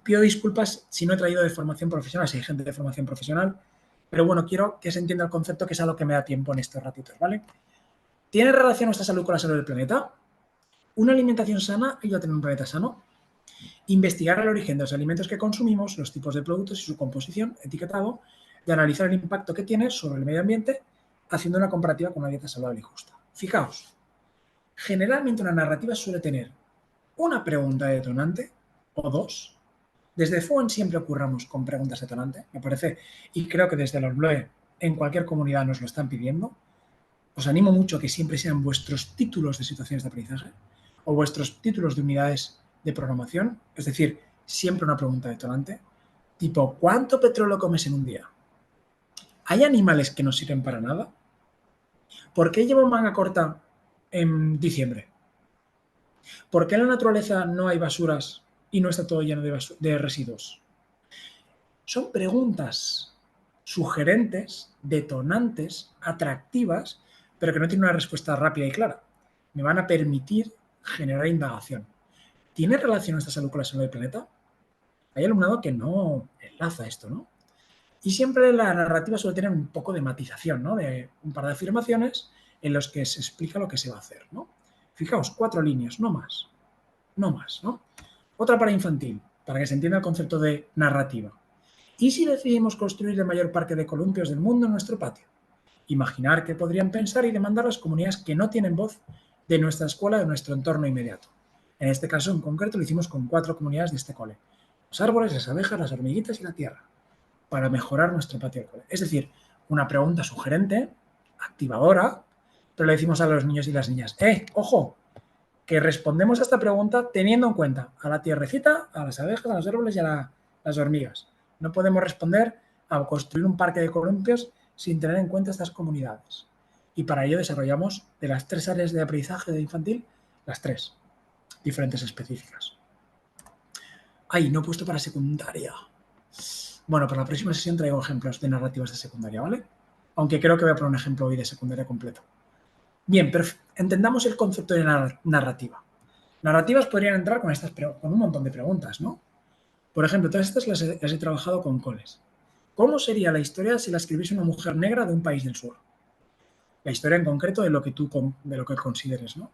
pido disculpas si no he traído de formación profesional, si hay gente de formación profesional, pero bueno, quiero que se entienda el concepto, que es a lo que me da tiempo en estos ratitos, ¿vale? ¿Tiene relación nuestra salud con la salud del planeta? ¿Una alimentación sana ayuda a tener un planeta sano? Investigar el origen de los alimentos que consumimos, los tipos de productos y su composición, etiquetado, y analizar el impacto que tiene sobre el medio ambiente, haciendo una comparativa con una dieta saludable y justa. Fijaos, generalmente una narrativa suele tener una pregunta detonante o dos. Desde FUEN siempre ocurramos con preguntas detonantes, me parece, y creo que desde los BLOE en cualquier comunidad nos lo están pidiendo. Os animo mucho a que siempre sean vuestros títulos de situaciones de aprendizaje o vuestros títulos de unidades de programación, es decir, siempre una pregunta detonante, tipo, ¿cuánto petróleo comes en un día? ¿Hay animales que no sirven para nada? ¿Por qué llevo manga corta en diciembre? ¿Por qué en la naturaleza no hay basuras y no está todo lleno de residuos? Son preguntas sugerentes, detonantes, atractivas, pero que no tienen una respuesta rápida y clara. Me van a permitir generar indagación. ¿Tiene relación esta salud con la salud del planeta? Hay alumnado que no enlaza esto, ¿no? Y siempre la narrativa suele tener un poco de matización, ¿no? De un par de afirmaciones en los que se explica lo que se va a hacer, ¿no? Fijaos, 4 líneas, no más. No más, ¿no? Otra para infantil, para que se entienda el concepto de narrativa. ¿Y si decidimos construir el mayor parque de columpios del mundo en nuestro patio? Imaginar qué podrían pensar y demandar las comunidades que no tienen voz de nuestra escuela, de nuestro entorno inmediato. En este caso en concreto lo hicimos con 4 comunidades de este cole. Los árboles, las abejas, las hormiguitas y la tierra. Para mejorar nuestro patio del cole. Es decir, una pregunta sugerente, activadora, pero le decimos a los niños y las niñas, ojo, que respondemos a esta pregunta teniendo en cuenta a la tierrecita, a las abejas, a los árboles y a las hormigas. No podemos responder a construir un parque de columpios sin tener en cuenta estas comunidades. Y para ello desarrollamos de las 3 áreas de aprendizaje de infantil, las 3 diferentes específicas. Ay, no he puesto para secundaria. Bueno, para la próxima sesión traigo ejemplos de narrativas de secundaria, ¿vale? Aunque creo que voy a poner un ejemplo hoy de secundaria completo. Bien, pero entendamos el concepto de narrativa. Narrativas podrían entrar con un montón de preguntas, ¿no? Por ejemplo, todas estas las he trabajado con coles. ¿Cómo sería la historia si la escribiese una mujer negra de un país del sur? La historia en concreto de lo que de lo que consideres, ¿no?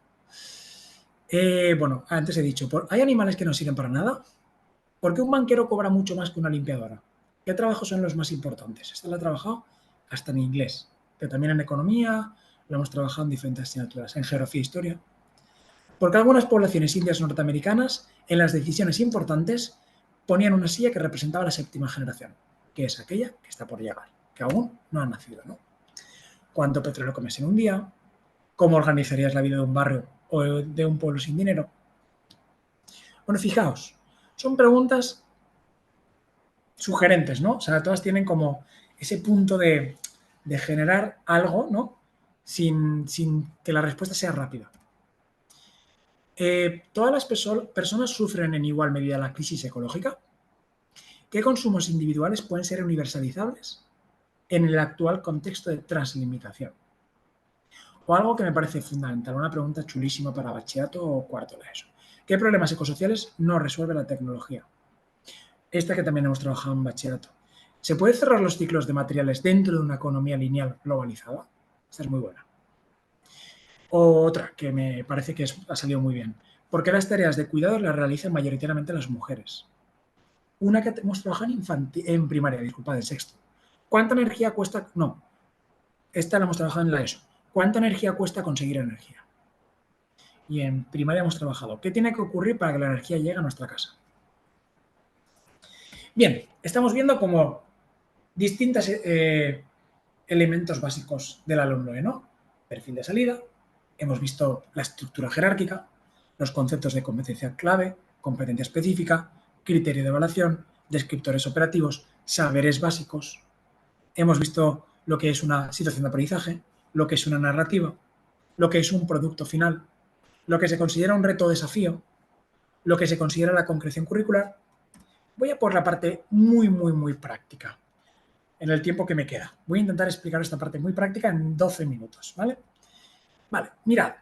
Bueno, antes he dicho, ¿hay animales que no sirven para nada? ¿Por qué un banquero cobra mucho más que una limpiadora? ¿Qué trabajos son los más importantes? Esta la he trabajado hasta en inglés, pero también en economía, lo hemos trabajado en diferentes asignaturas, en geografía e historia. Porque algunas poblaciones indias norteamericanas, en las decisiones importantes, ponían una silla que representaba la séptima generación, que es aquella que está por llegar, que aún no ha nacido, ¿no? ¿Cuánto petróleo comes en un día? ¿Cómo organizarías la vida de un barrio o de un pueblo sin dinero? Bueno, fijaos, son preguntas sugerentes, ¿no? O sea, todas tienen como ese punto de generar algo, ¿no? Sin que la respuesta sea rápida. ¿Todas las personas sufren en igual medida la crisis ecológica? ¿Qué consumos individuales pueden ser universalizables en el actual contexto de translimitación? O algo que me parece fundamental, una pregunta chulísima para bachillerato o cuarto de ESO. ¿Qué problemas ecosociales no resuelve la tecnología? Esta que también hemos trabajado en bachillerato. ¿Se puede cerrar los ciclos de materiales dentro de una economía lineal globalizada? Esta es muy buena. O otra que me parece que ha salido muy bien. ¿Por qué las tareas de cuidado las realizan mayoritariamente las mujeres? Una que hemos trabajado en primaria, disculpad, en sexto. ¿Cuánta energía cuesta? No, esta la hemos trabajado en la ESO. ¿Cuánta energía cuesta conseguir energía? Y en primaria hemos trabajado. ¿Qué tiene que ocurrir para que la energía llegue a nuestra casa? Bien, estamos viendo como distintos elementos básicos del alumno, ¿no? Perfil de salida, hemos visto la estructura jerárquica, los conceptos de competencia clave, competencia específica, criterio de evaluación, descriptores operativos, saberes básicos. Hemos visto lo que es una situación de aprendizaje, lo que es una narrativa, lo que es un producto final, lo que se considera un reto o desafío, lo que se considera la concreción curricular. Voy a por la parte muy práctica en el tiempo que me queda. Voy a intentar explicar esta parte muy práctica en 12 minutos, ¿vale? Vale, mirad,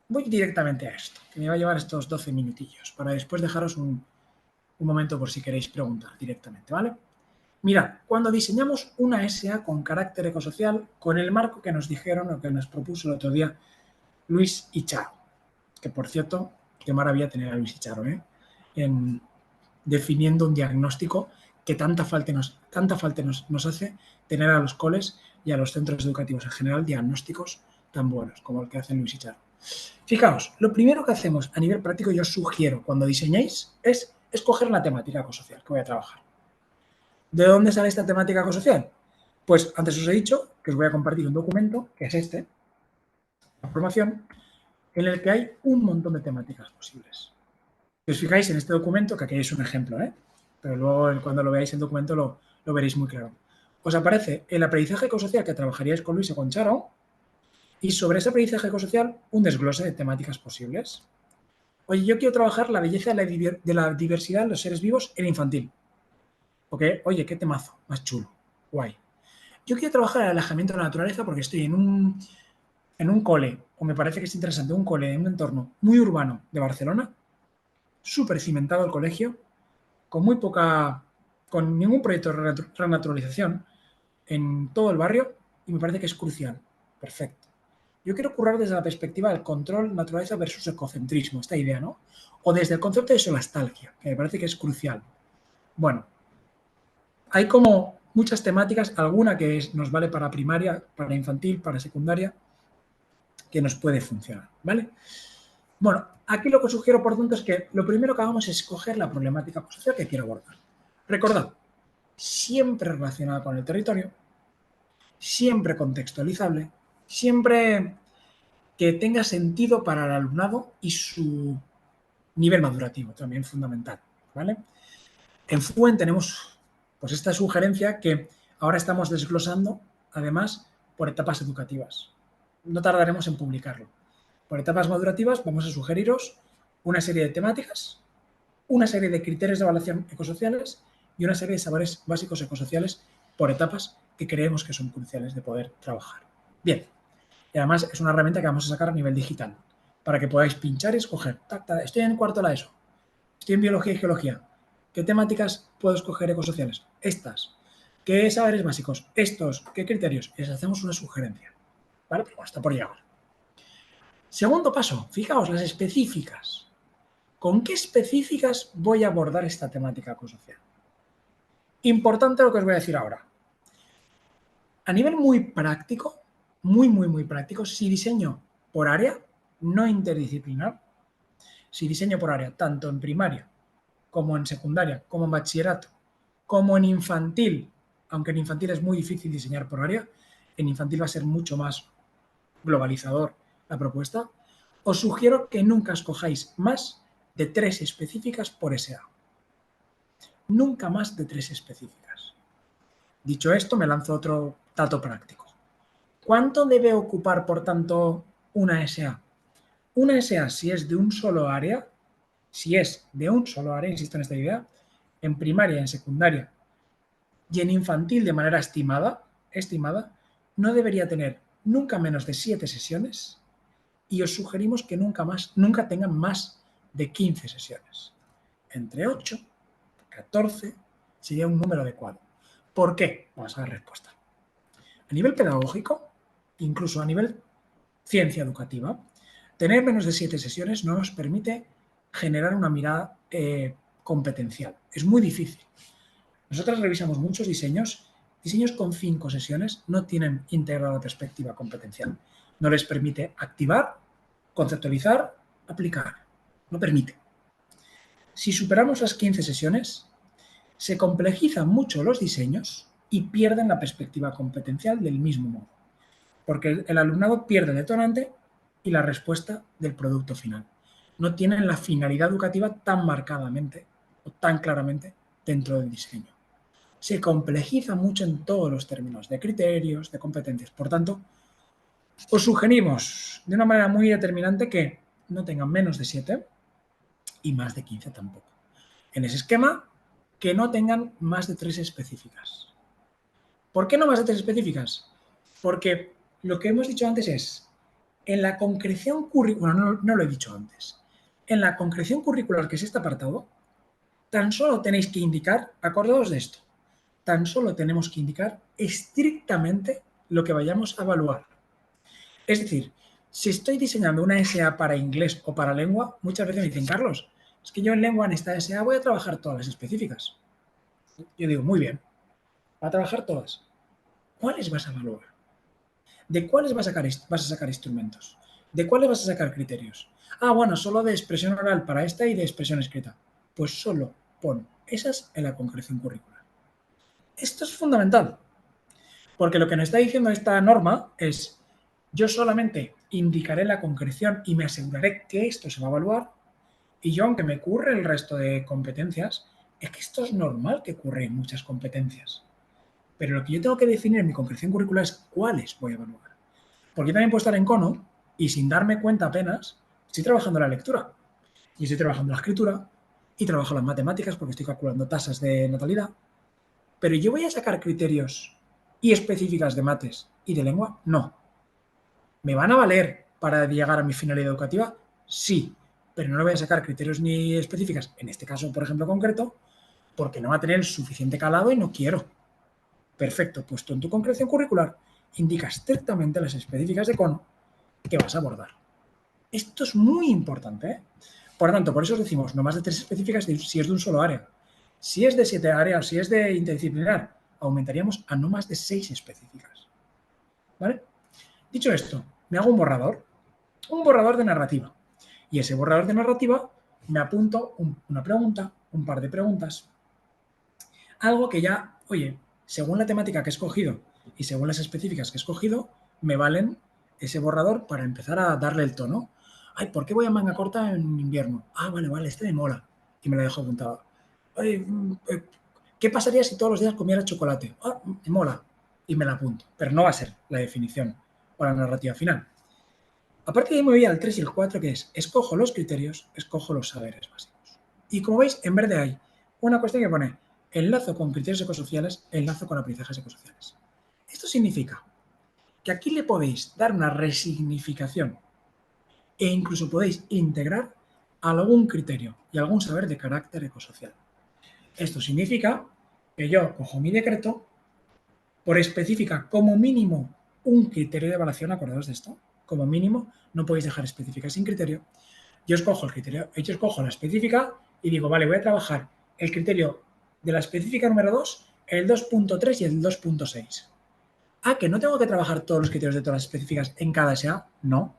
voy directamente a esto, que me va a llevar estos 12 minutillos, para después dejaros un momento por si queréis preguntar directamente, ¿vale? Mirad, cuando diseñamos una SA con carácter ecosocial, con el marco que nos dijeron o que nos propuso el otro día Luis y Charo, que por cierto, qué maravilla tener a Luis y Charo, definiendo un diagnóstico que tanta falta nos hace tener a los coles y a los centros educativos en general diagnósticos tan buenos como el que hacen Luis y Charo. Fijaos, lo primero que hacemos a nivel práctico, yo os sugiero cuando diseñéis, es escoger la temática ecosocial que voy a trabajar. ¿De dónde sale esta temática ecosocial? Pues antes os he dicho que os voy a compartir un documento, que es este, la formación, en el que hay un montón de temáticas posibles. Si os fijáis en este documento, que aquí es un ejemplo, pero luego cuando lo veáis el documento lo veréis muy claro. Os aparece el aprendizaje ecosocial que trabajaríais con Luis o con Charo y sobre ese aprendizaje ecosocial un desglose de temáticas posibles. Oye, yo quiero trabajar la belleza de la diversidad de los seres vivos en infantil. Porque, oye, qué temazo, más chulo, guay. Yo quiero trabajar el alejamiento de la naturaleza porque estoy en un cole, o me parece que es interesante, un cole en un entorno muy urbano de Barcelona, súper cimentado el colegio, con ningún proyecto de renaturalización en todo el barrio y me parece que es crucial. Perfecto. Yo quiero currar desde la perspectiva del control naturaleza versus ecocentrismo, esta idea, ¿no? O desde el concepto de solastalgia, que me parece que es crucial. Bueno, hay como muchas temáticas, alguna que nos vale para primaria, para infantil, para secundaria, que nos puede funcionar, ¿vale? Bueno, aquí lo que os sugiero, por tanto, es que lo primero que hagamos es escoger la problemática social que quiero abordar. Recordad, siempre relacionada con el territorio, siempre contextualizable, siempre que tenga sentido para el alumnado y su nivel madurativo, también fundamental, ¿vale? En FUEN tenemos pues esta sugerencia que ahora estamos desglosando, además, por etapas educativas. No tardaremos en publicarlo. Por etapas madurativas vamos a sugeriros una serie de temáticas, una serie de criterios de evaluación ecosociales y una serie de saberes básicos ecosociales por etapas que creemos que son cruciales de poder trabajar. Bien, y además es una herramienta que vamos a sacar a nivel digital para que podáis pinchar y escoger. Estoy en cuarto de la ESO, estoy en biología y geología. ¿Qué temáticas puedo escoger ecosociales? Estas. ¿Qué saberes básicos? Estos, ¿qué criterios? Les hacemos una sugerencia. ¿Vale? Pero bueno, está por llegar. Segundo paso, fijaos, las específicas. ¿Con qué específicas voy a abordar esta temática ecosocial? Importante lo que os voy a decir ahora. A nivel muy práctico, muy práctico, si diseño por área, no interdisciplinar, si diseño por área, tanto en primaria como en secundaria, como en bachillerato, como en infantil, aunque en infantil es muy difícil diseñar por área, en infantil va a ser mucho más globalizador la propuesta, os sugiero que nunca escojáis más de 3 específicas por SA. Nunca más de 3 específicas. Dicho esto, me lanzo otro dato práctico. ¿Cuánto debe ocupar, por tanto, una SA? Una SA, si es de un solo área, insisto en esta idea, en primaria, en secundaria y en infantil de manera estimada, no debería tener nunca menos de 7 sesiones y os sugerimos que nunca tengan más de 15 sesiones. Entre 8, 14 sería un número adecuado. ¿Por qué? Vamos a dar respuesta. A nivel pedagógico, incluso a nivel ciencia educativa, tener menos de 7 sesiones no nos permite generar una mirada competencial. Es muy difícil. Nosotros revisamos muchos diseños con 5 sesiones no tienen integrada la perspectiva competencial. No les permite activar, conceptualizar, aplicar. No permite. Si superamos las 15 sesiones, se complejizan mucho los diseños y pierden la perspectiva competencial del mismo modo, porque el alumnado pierde el detonante y la respuesta del producto final. No tienen la finalidad educativa tan marcadamente o tan claramente dentro del diseño. Se complejiza mucho en todos los términos de criterios, de competencias. Por tanto, os sugerimos de una manera muy determinante que no tengan menos de 7 y más de 15 tampoco. En ese esquema, que no tengan más de 3 específicas. ¿Por qué no más de 3 específicas? Porque lo que hemos dicho antes es, en la concreción curricular, no lo he dicho antes, en la concreción curricular, que es este apartado, tan solo tenéis que indicar, acordaos de esto, tan solo tenemos que indicar estrictamente lo que vayamos a evaluar. Es decir, si estoy diseñando una SA para inglés o para lengua, muchas veces me dicen, Carlos, es que yo en lengua en esta SA voy a trabajar todas las específicas. Yo digo, muy bien, va a trabajar todas. ¿Cuáles vas a evaluar? ¿De cuáles vas a sacar instrumentos? ¿De cuáles vas a sacar criterios? Ah, bueno, solo de expresión oral para esta y de expresión escrita. Pues solo pon esas en la concreción curricular. Esto es fundamental, porque lo que nos está diciendo esta norma es, yo solamente indicaré la concreción y me aseguraré que esto se va a evaluar, y yo, aunque me curre el resto de competencias, es que esto es normal que ocurre en muchas competencias. Pero lo que yo tengo que definir en mi concreción curricular es cuáles voy a evaluar. Porque yo también puedo estar en cono y sin darme cuenta apenas, estoy trabajando la lectura, y estoy trabajando la escritura, y trabajo las matemáticas porque estoy calculando tasas de natalidad, pero yo voy a sacar criterios y específicas de mates y de lengua, no. ¿Me van a valer para llegar a mi finalidad educativa? Sí, pero no le voy a sacar criterios ni específicas, en este caso, por ejemplo, concreto, porque no va a tener el suficiente calado y no quiero. Perfecto, pues tú en tu concreción curricular indicas estrictamente las específicas de cono que vas a abordar. Esto es muy importante, ¿eh? Por lo tanto, por eso os decimos no más de 3 específicas si es de un solo área. Si es de 7 áreas, si es de interdisciplinar, aumentaríamos a no más de 6 específicas. ¿Vale? Dicho esto, me hago un borrador de narrativa. Y ese borrador de narrativa me apunto una pregunta, un par de preguntas, algo que ya, oye, según la temática que he escogido y según las específicas que he escogido, me valen ese borrador para empezar a darle el tono. Ay, ¿por qué voy a manga corta en invierno? Ah, vale, este me mola. Y me lo dejo apuntado. Ay, ¿qué pasaría si todos los días comiera chocolate? Ah, me mola. Y me la apunto. Pero no va a ser la definición o la narrativa final. A partir de ahí me voy al 3 y el 4, que es, escojo los criterios, escojo los saberes básicos. Y como veis, en verde hay una cuestión que pone enlazo con criterios ecosociales, enlazo con aprendizajes ecosociales. Esto significa que aquí le podéis dar una resignificación e incluso podéis integrar algún criterio y algún saber de carácter ecosocial. Esto significa que yo cojo mi decreto por específica, como mínimo, un criterio de evaluación, acordaos de esto, como mínimo, no podéis dejar específica sin criterio. Yo escojo el criterio, yo escojo la específica y digo, vale, voy a trabajar el criterio de la específica número 2, el 2.3 y el 2.6. Ah, que no tengo que trabajar todos los criterios de todas las específicas en cada SA. No.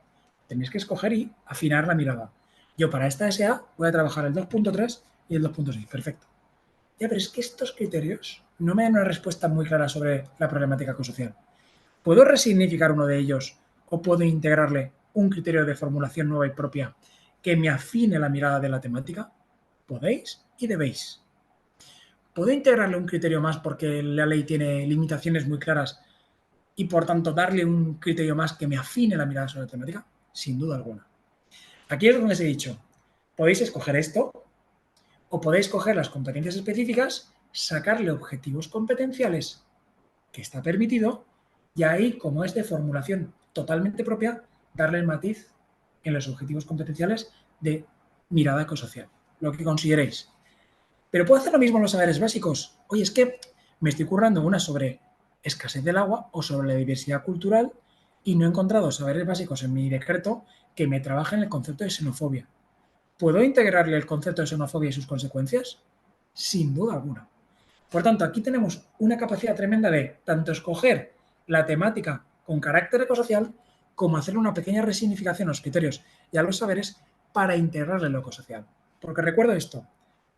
Tenéis que escoger y afinar la mirada. Yo para esta SA voy a trabajar el 2.3 y el 2.6. Perfecto. Ya, pero es que estos criterios no me dan una respuesta muy clara sobre la problemática ecosocial. ¿Puedo resignificar uno de ellos o puedo integrarle un criterio de formulación nueva y propia que me afine la mirada de la temática? Podéis y debéis. ¿Puedo integrarle un criterio más porque la ley tiene limitaciones muy claras y por tanto darle un criterio más que me afine la mirada sobre la temática? Sin duda alguna. Aquí es donde os he dicho, podéis escoger esto o podéis coger las competencias específicas, sacarle objetivos competenciales, que está permitido, y ahí, como es de formulación totalmente propia, darle el matiz en los objetivos competenciales de mirada ecosocial, lo que consideréis. Pero puedo hacer lo mismo en los saberes básicos. Oye, es que me estoy currando una sobre escasez del agua o sobre la diversidad cultural y no he encontrado saberes básicos en mi decreto que me trabajen el concepto de xenofobia. ¿Puedo integrarle el concepto de xenofobia y sus consecuencias? Sin duda alguna. Por tanto, aquí tenemos una capacidad tremenda de tanto escoger la temática con carácter ecosocial como hacer una pequeña resignificación a los criterios y a los saberes para integrarle lo ecosocial. Porque recuerdo esto,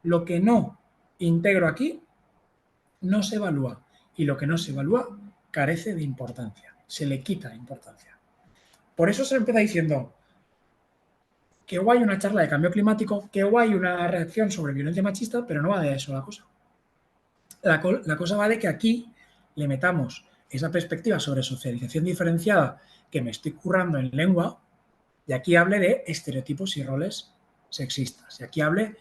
lo que no integro aquí no se evalúa y lo que no se evalúa carece de importancia, se le quita importancia. Por eso se empieza diciendo que guay una charla de cambio climático, que guay una reacción sobre violencia machista, pero no va de eso la cosa. La cosa va de que aquí le metamos esa perspectiva sobre socialización diferenciada que me estoy currando en lengua y aquí hable de estereotipos y roles sexistas. Y aquí hable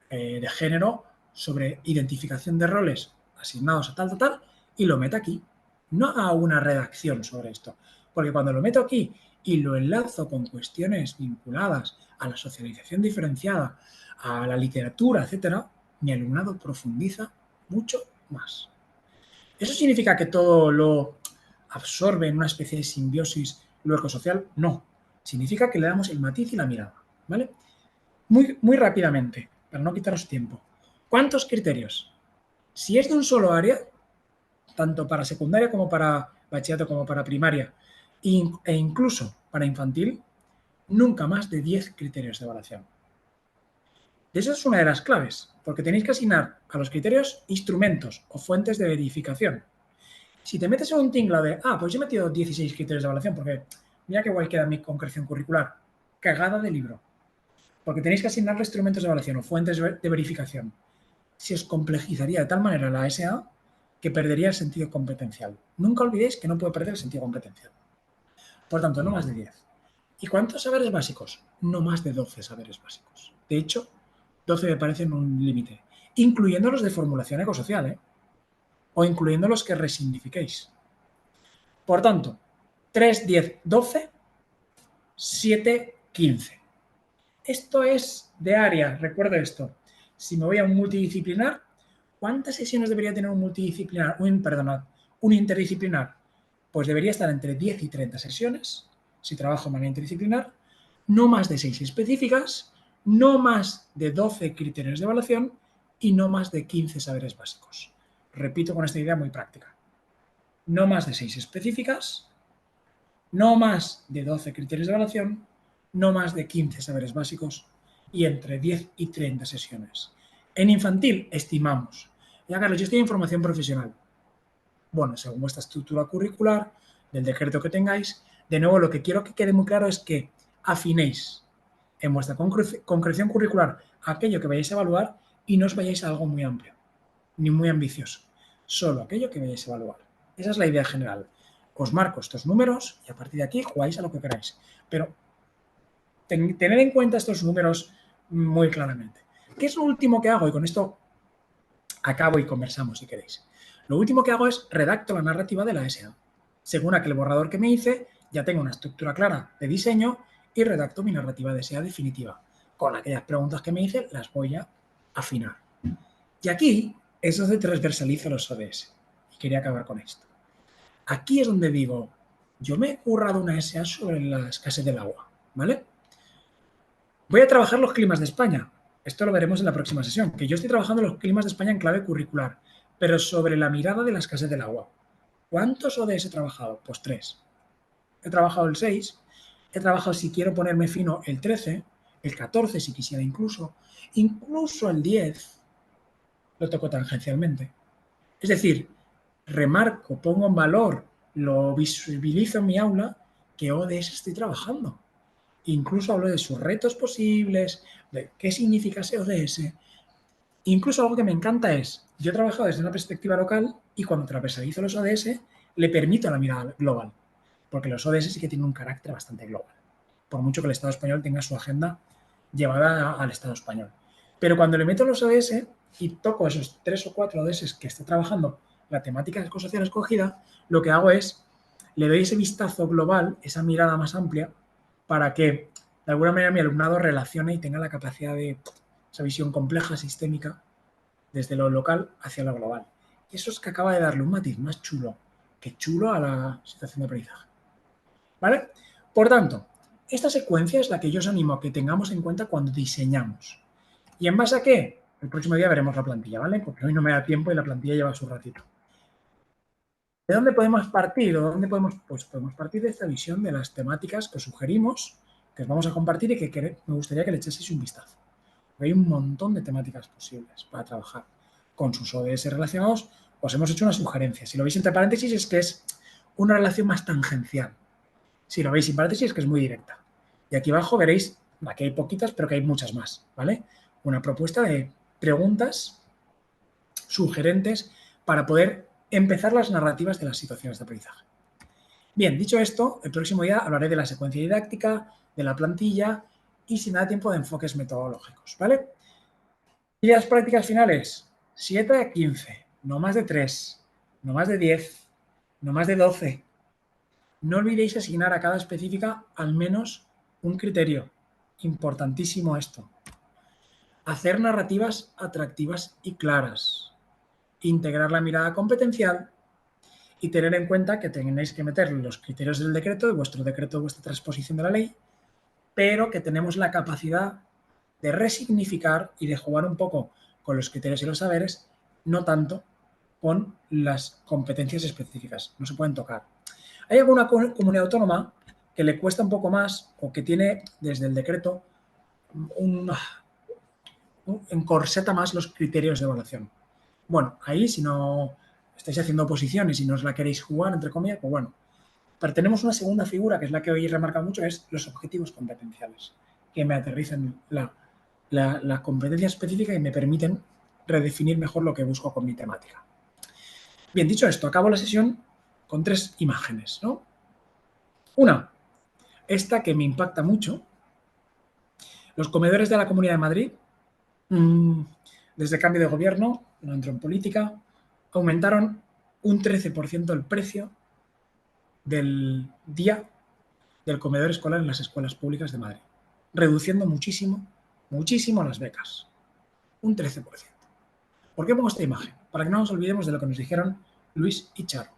de género sobre identificación de roles asignados a tal, y lo meta aquí. No haga una redacción sobre esto. Porque cuando lo meto aquí y lo enlazo con cuestiones vinculadas a la socialización diferenciada, a la literatura, etcétera, mi alumnado profundiza mucho más. ¿Eso significa que todo lo absorbe en una especie de simbiosis lo ecosocial? No. Significa que le damos el matiz y la mirada. ¿Vale? Muy rápidamente, para no quitaros tiempo. ¿Cuántos criterios? Si es de un solo área, tanto para secundaria como para bachillerato como para primaria, e incluso para infantil, nunca más de 10 criterios de evaluación. Esa es una de las claves, porque tenéis que asignar a los criterios instrumentos o fuentes de verificación. Si te metes en un tinglado de, pues yo he metido 16 criterios de evaluación, porque mira qué guay queda mi concreción curricular. Cagada de libro. Porque tenéis que asignarle instrumentos de evaluación o fuentes de verificación. Se os complejizaría de tal manera la SA que perdería el sentido competencial. Nunca olvidéis que no puede perder el sentido competencial. Por tanto, no más de 10. ¿Y cuántos saberes básicos? No más de 12 saberes básicos. De hecho, 12 me parecen un límite, incluyendo los de formulación ecosocial, o incluyendo los que resignifiquéis. Por tanto, 3, 10, 12, 7, 15. Esto es de área, recuerdo esto. Si me voy a un multidisciplinar, ¿cuántas sesiones debería tener un multidisciplinar? Un interdisciplinar. Pues debería estar entre 10 y 30 sesiones, si trabajo de manera interdisciplinar, no más de 6 específicas, no más de 12 criterios de evaluación y no más de 15 saberes básicos. Repito con esta idea muy práctica. No más de 6 específicas, no más de 12 criterios de evaluación, no más de 15 saberes básicos y entre 10 y 30 sesiones. En infantil estimamos. Ya, Carlos, yo estoy en formación profesional. Bueno, según vuestra estructura curricular, del decreto que tengáis, de nuevo lo que quiero que quede muy claro es que afinéis en vuestra concreción curricular aquello que vayáis a evaluar y no os vayáis a algo muy amplio, ni muy ambicioso. Solo aquello que vayáis a evaluar. Esa es la idea general. Os marco estos números y a partir de aquí jugáis a lo que queráis. Pero tener en cuenta estos números muy claramente. ¿Qué es lo último que hago? Y con esto acabo y conversamos si queréis. Lo último que hago es redacto la narrativa de la SA. Según aquel borrador que me hice, ya tengo una estructura clara de diseño y redacto mi narrativa de SA definitiva. Con aquellas preguntas que me hice, las voy a afinar. Y aquí es donde transversalizo los ODS. Y quería acabar con esto. aquí es donde digo, yo me he currado una SA sobre la escasez del agua, ¿vale? Voy a trabajar los climas de España. Esto lo veremos en la próxima sesión, que yo estoy trabajando los climas de España en clave curricular, pero sobre la mirada de la escasez del agua. ¿Cuántos ODS he trabajado? Pues 3. He trabajado el 6, he trabajado, si quiero ponerme fino, el 13, el 14 si quisiera incluso el 10 lo toco tangencialmente. Es decir, remarco, pongo en valor, lo visibilizo en mi aula, que ODS estoy trabajando. Incluso hablo de sus retos posibles, de qué significa ese ODS. Incluso algo que me encanta es, yo he trabajado desde una perspectiva local y cuando transversalizo los ODS, le permito la mirada global, porque los ODS sí que tienen un carácter bastante global, por mucho que el Estado español tenga su agenda llevada al Estado español. Pero cuando le meto los ODS y toco esos 3 o 4 ODS que esté trabajando la temática ecosocial escogida, lo que hago es, le doy ese vistazo global, esa mirada más amplia, para que de alguna manera mi alumnado relacione y tenga la capacidad de esa visión compleja, sistémica, desde lo local hacia lo global. Y eso es que acaba de darle un matiz más chulo que chulo a la situación de aprendizaje. ¿Vale? Por tanto, esta secuencia es la que yo os animo a que tengamos en cuenta cuando diseñamos. ¿Y en base a qué? El próximo día veremos la plantilla, ¿vale? Porque hoy no me da tiempo y la plantilla lleva su ratito. ¿De dónde podemos partir? ¿O dónde podemos? Pues podemos partir de esta visión de las temáticas que os sugerimos, que os vamos a compartir y que me gustaría que le echaseis un vistazo. Hay un montón de temáticas posibles para trabajar. Con sus ODS relacionados, os hemos hecho una sugerencia. Si lo veis entre paréntesis es que es una relación más tangencial. Si lo veis sin paréntesis es que es muy directa. Y aquí abajo veréis, aquí hay poquitas, pero que hay muchas más, ¿vale? Una propuesta de preguntas sugerentes para poder empezar las narrativas de las situaciones de aprendizaje. Bien, dicho esto, el próximo día hablaré de la secuencia didáctica, de la plantilla y si me da tiempo de enfoques metodológicos, ¿vale? Ideas prácticas finales, 7 a 15, no más de 3, no más de 10, no más de 12. No olvidéis asignar a cada específica al menos un criterio. Importantísimo esto. Hacer narrativas atractivas y claras. Integrar la mirada competencial y tener en cuenta que tenéis que meter los criterios del decreto, de vuestro decreto, de vuestra transposición de la ley, pero que tenemos la capacidad de resignificar y de jugar un poco con los criterios y los saberes, no tanto con las competencias específicas. No se pueden tocar. Hay alguna comunidad autónoma que le cuesta un poco más o que tiene desde el decreto encorseta más los criterios de evaluación. Bueno, ahí si no estáis haciendo oposiciones y no os la queréis jugar, entre comillas, pues bueno. Pero tenemos una segunda figura, que es la que hoy remarca mucho, es los objetivos competenciales, que me aterrizan la competencia específica y me permiten redefinir mejor lo que busco con mi temática. Bien, dicho esto, acabo la sesión con 3 imágenes, ¿no? Una, esta que me impacta mucho. Los comedores de la Comunidad de Madrid, desde el cambio de gobierno, no entro en política, aumentaron un 13% el precio del día del comedor escolar en las escuelas públicas de Madrid, reduciendo muchísimo, muchísimo las becas. Un 13%. ¿Por qué pongo esta imagen? Para que no nos olvidemos de lo que nos dijeron Luis y Charo.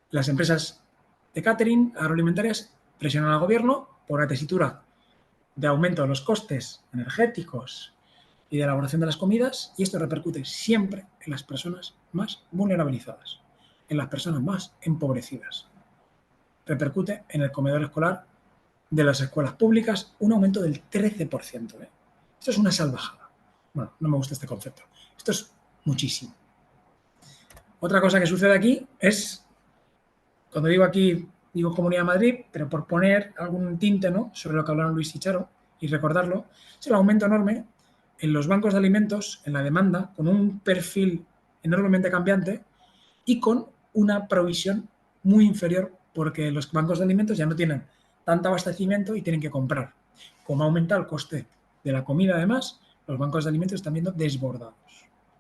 Las empresas de catering agroalimentarias presionan al gobierno por la tesitura de aumento de los costes energéticos y de elaboración de las comidas, y esto repercute siempre en las personas más vulnerabilizadas, en las personas más empobrecidas. Repercute en el comedor escolar de las escuelas públicas un aumento del 13%. Esto es una salvajada. Bueno, no me gusta este concepto. Esto es muchísimo. Otra cosa que sucede aquí es, cuando digo aquí, digo Comunidad de Madrid, pero por poner algún tinte, ¿no?, sobre lo que hablaron Luis y Charo y recordarlo, es el aumento enorme en los bancos de alimentos, en la demanda, con un perfil enormemente cambiante y con una provisión muy inferior porque los bancos de alimentos ya no tienen tanto abastecimiento y tienen que comprar. Como aumenta el coste de la comida, además, los bancos de alimentos están viendo desbordados,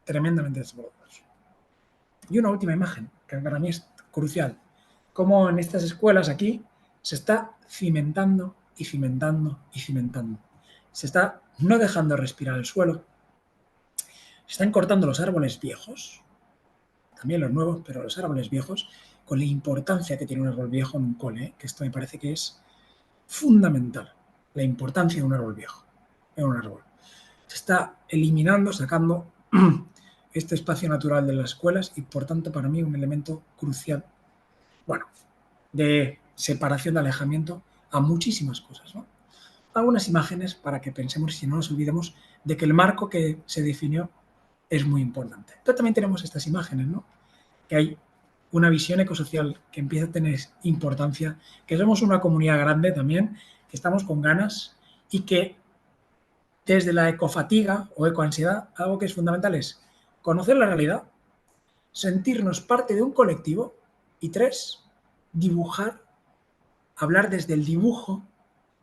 tremendamente desbordados. Y una última imagen, que para mí es crucial, cómo en estas escuelas aquí se está cimentando y cimentando y cimentando. Se está no dejando respirar el suelo, se están cortando los árboles viejos, también los nuevos, pero los árboles viejos, con la importancia que tiene un árbol viejo en un cole, que esto me parece que es fundamental, la importancia de un árbol viejo, en un árbol. Se está eliminando, sacando este espacio natural de las escuelas y, por tanto, para mí un elemento crucial, bueno, de separación, de alejamiento a muchísimas cosas, ¿no? Algunas imágenes para que pensemos y si no nos olvidemos de que el marco que se definió es muy importante. Pero también tenemos estas imágenes, ¿no? Que hay una visión ecosocial que empieza a tener importancia, que somos una comunidad grande también, que estamos con ganas y que desde la ecofatiga o ecoansiedad, algo que es fundamental es conocer la realidad, sentirnos parte de un colectivo y 3, dibujar, hablar desde el dibujo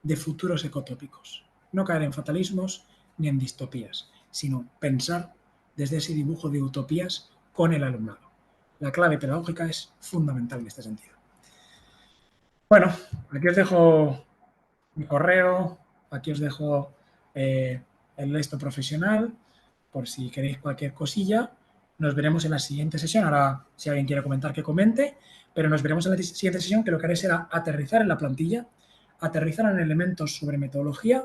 de futuros ecotópicos. No caer en fatalismos ni en distopías, sino pensar desde ese dibujo de utopías con el alumnado. La clave pedagógica es fundamental en este sentido. Bueno, aquí os dejo mi correo, aquí os dejo el esto profesional, por si queréis cualquier cosilla. Nos veremos en la siguiente sesión. Ahora, si alguien quiere comentar, que comente, pero nos veremos en la siguiente sesión, que lo que haré será aterrizar en la plantilla, aterrizar en elementos sobre metodología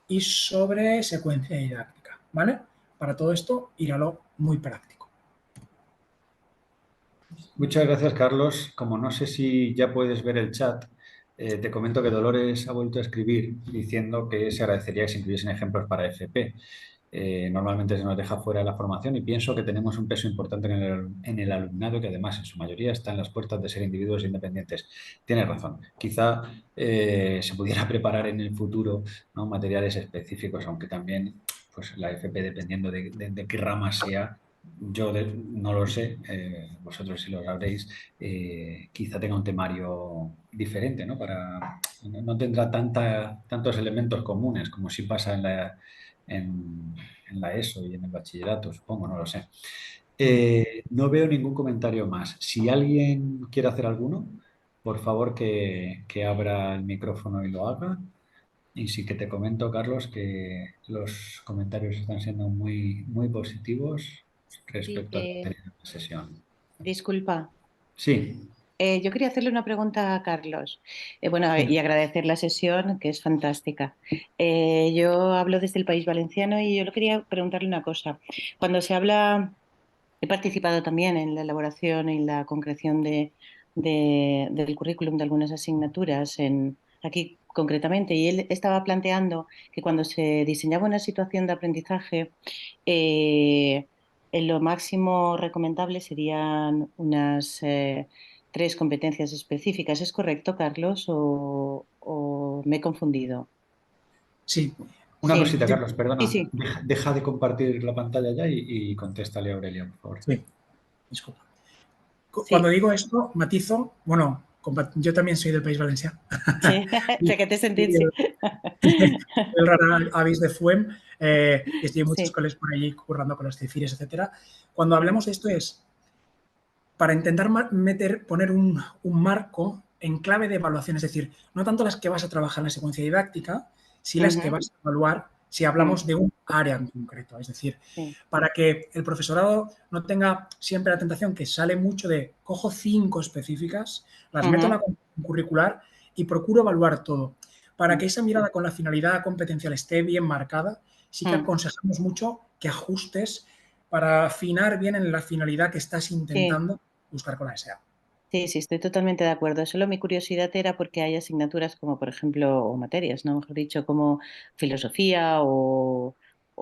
y sobre secuencia didáctica, ¿vale? Para todo esto, ir a lo muy práctico. Muchas gracias, Carlos. Como no sé si ya puedes ver el chat, te comento que Dolores ha vuelto a escribir diciendo que se agradecería que se incluyesen ejemplos para FP. Normalmente se nos deja fuera de la formación y pienso que tenemos un peso importante en el alumnado que además en su mayoría está en las puertas de ser individuos independientes. Tienes razón. Quizá se pudiera preparar en el futuro, ¿no?, materiales específicos, aunque también pues, la FP, dependiendo de qué rama sea, no lo sé, vosotros sí lo sabréis, quizá tenga un temario diferente, ¿no? No tendrá tantos elementos comunes como si pasa en la ESO y en el bachillerato, supongo, no lo sé. No veo ningún comentario más. Si alguien quiere hacer alguno, por favor que abra el micrófono y lo haga. Y sí que te comento, Carlos, que los comentarios están siendo muy positivos Sí, respecto a la sesión. disculpa. Sí, Yo quería hacerle una pregunta a Carlos. Bueno, y agradecer la sesión, que es fantástica. Yo hablo desde el País Valenciano y yo le quería preguntarle una cosa. Cuando se habla, he participado también en la elaboración y la concreción del currículum de algunas asignaturas aquí concretamente, y él estaba planteando que cuando se diseñaba una situación de aprendizaje, en lo máximo recomendable serían unas 3 competencias específicas. ¿Es correcto, Carlos, o me he confundido? Sí. una Sí, cosita, Carlos, sí, perdona. sí, Deja de compartir la pantalla ya y contéstale a Aurelia, por favor. Sí, disculpa. Cuando sí, digo esto, matizo, bueno, yo también soy del País Valenciano. sí. Y, Sé que te sentís, y sí. el rara avis de FUEM, y estoy en muchos Sí, coles por allí currando con los CEFIRES, etcétera. Cuando hablamos de esto es para intentar poner un marco en clave de evaluación, es decir, no tanto las que vas a trabajar en la secuencia didáctica, sino las que ujú, vas a evaluar si hablamos de un área en concreto. Es decir, sí, para que el profesorado no tenga siempre la tentación que sale mucho de cojo 5 específicas, las meto en la ujú, curricular y procuro evaluar todo. Para que esa mirada con la finalidad competencial esté bien marcada, sí que ujú, aconsejamos mucho que ajustes para afinar bien en la finalidad que estás sí. intentando buscar con la SA. Sí, sí, estoy totalmente de acuerdo. Solo mi curiosidad era porque hay asignaturas como, por ejemplo, o materias, ¿no? Mejor dicho, como filosofía o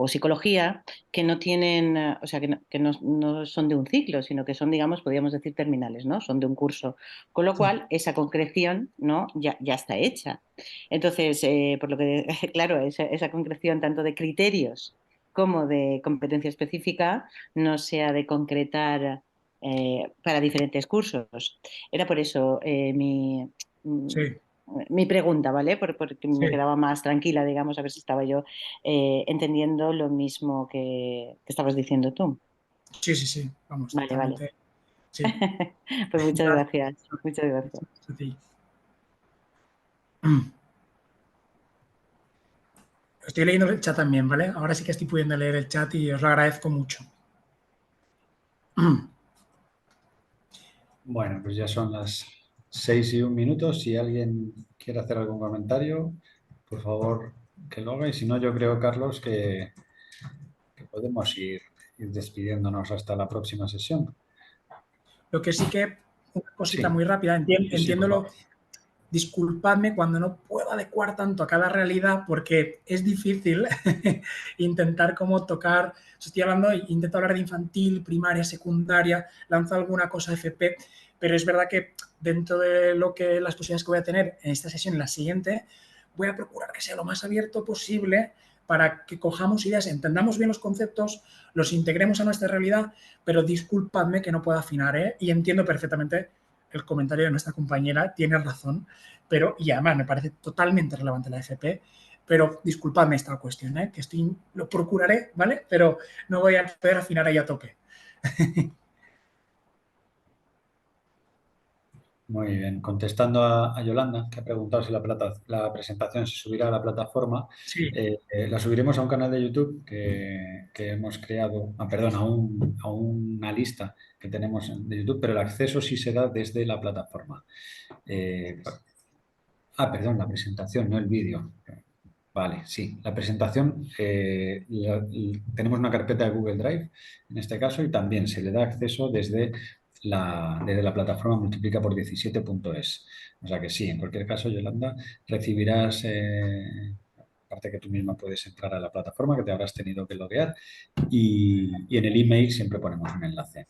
psicología, que no tienen, o sea, que no son de un ciclo, sino que son, digamos, podríamos decir terminales, ¿no? Son de un curso. Con lo Sí, cual, esa concreción, ¿no? Ya está hecha. Entonces, por lo que, claro, esa concreción tanto de criterios como de competencia específica no se ha de concretar para diferentes cursos. Era por eso mm, sí, mi pregunta, ¿vale? Porque me sí, quedaba más tranquila, digamos, a ver si estaba yo entendiendo lo mismo que estabas diciendo tú. sí, sí, sí, vamos, Vale, vale. totalmente. Sí, Pues muchas gracias gracias, muchas gracias. a ti. Estoy leyendo el chat también, ¿vale? Ahora sí que estoy pudiendo leer el chat y os lo agradezco mucho. Bueno, pues ya son las 6:01. Si alguien quiere hacer algún comentario, por favor que lo haga. Y si no, yo creo, Carlos, que podemos ir despidiéndonos hasta la próxima sesión. Lo que sí que, una cosita Sí, muy rápida, sí, por entiéndolo. favor. Disculpadme cuando no puedo adecuar tanto a cada realidad porque es difícil intentar como tocar, estoy hablando, intento hablar de infantil, primaria, secundaria, lanzo alguna cosa FP, pero es verdad que dentro de lo que las posibilidades que voy a tener en esta sesión y en la siguiente, voy a procurar que sea lo más abierto posible para que cojamos ideas, entendamos bien los conceptos, los integremos a nuestra realidad, pero disculpadme que no pueda afinar, ¿eh? Y entiendo perfectamente el comentario de nuestra compañera, tiene razón, pero, y además me parece totalmente relevante la FP, pero disculpadme esta cuestión, que lo procuraré, ¿vale? Pero no voy a poder afinar ahí a tope. Muy bien. Contestando a Yolanda, que ha preguntado si la presentación se subirá a la plataforma, Sí, la subiremos a un canal de YouTube que hemos creado, perdón, a una lista que tenemos de YouTube, pero el acceso sí se da desde la plataforma. Perdón, la presentación, no el vídeo. Vale, sí, la presentación, tenemos una carpeta de Google Drive en este caso y también se le da acceso desde la plataforma multiplica por 17.es. O sea que sí, en cualquier caso, Yolanda, recibirás, aparte que tú misma puedes entrar a la plataforma que te habrás tenido que loguear y en el email siempre ponemos un enlace.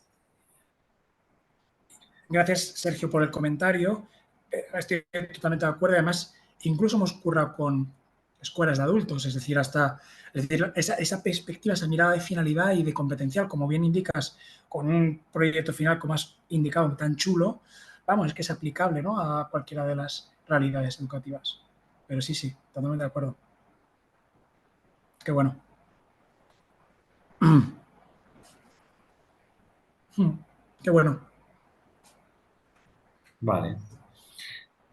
gracias Sergio por el comentario. Estoy totalmente de acuerdo. Además, incluso hemos currado con escuelas de adultos, es decir, esa perspectiva, esa mirada de finalidad y de competencial, como bien indicas, con un proyecto final como has indicado tan chulo, vamos, es que es aplicable, ¿no?, a cualquiera de las realidades educativas. Pero sí, totalmente de acuerdo. Qué bueno. Qué bueno. Vale,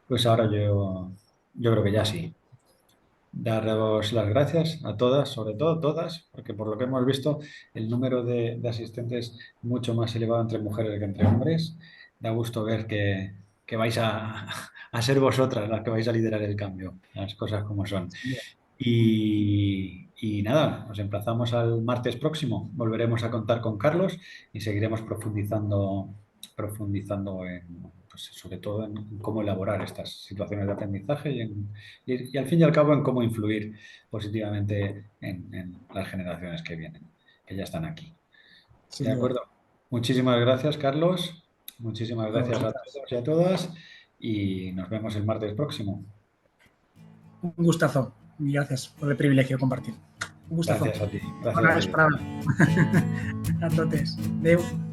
pues ahora yo creo que ya sí. Daros las gracias a todas, sobre todo todas, porque por lo que hemos visto, el número de asistentes es mucho más elevado entre mujeres que entre hombres. Da gusto ver que vais a ser vosotras las que vais a liderar el cambio, las cosas como son. Y nada, nos emplazamos al martes próximo. Volveremos a contar con Carlos y seguiremos profundizando pues, sobre todo en cómo elaborar estas situaciones de aprendizaje y al fin y al cabo en cómo influir positivamente en las generaciones que vienen, que ya están aquí. Sin ¿De duda. acuerdo? Muchísimas gracias, Carlos. Muchísimas A gracias a vosotras. todos y a todas y nos vemos el martes próximo. Un gustazo. Y gracias por el privilegio de compartir. Un gustazo. Gracias a ti. Gracias Bona a ti. vesprada. A totes. Adéu.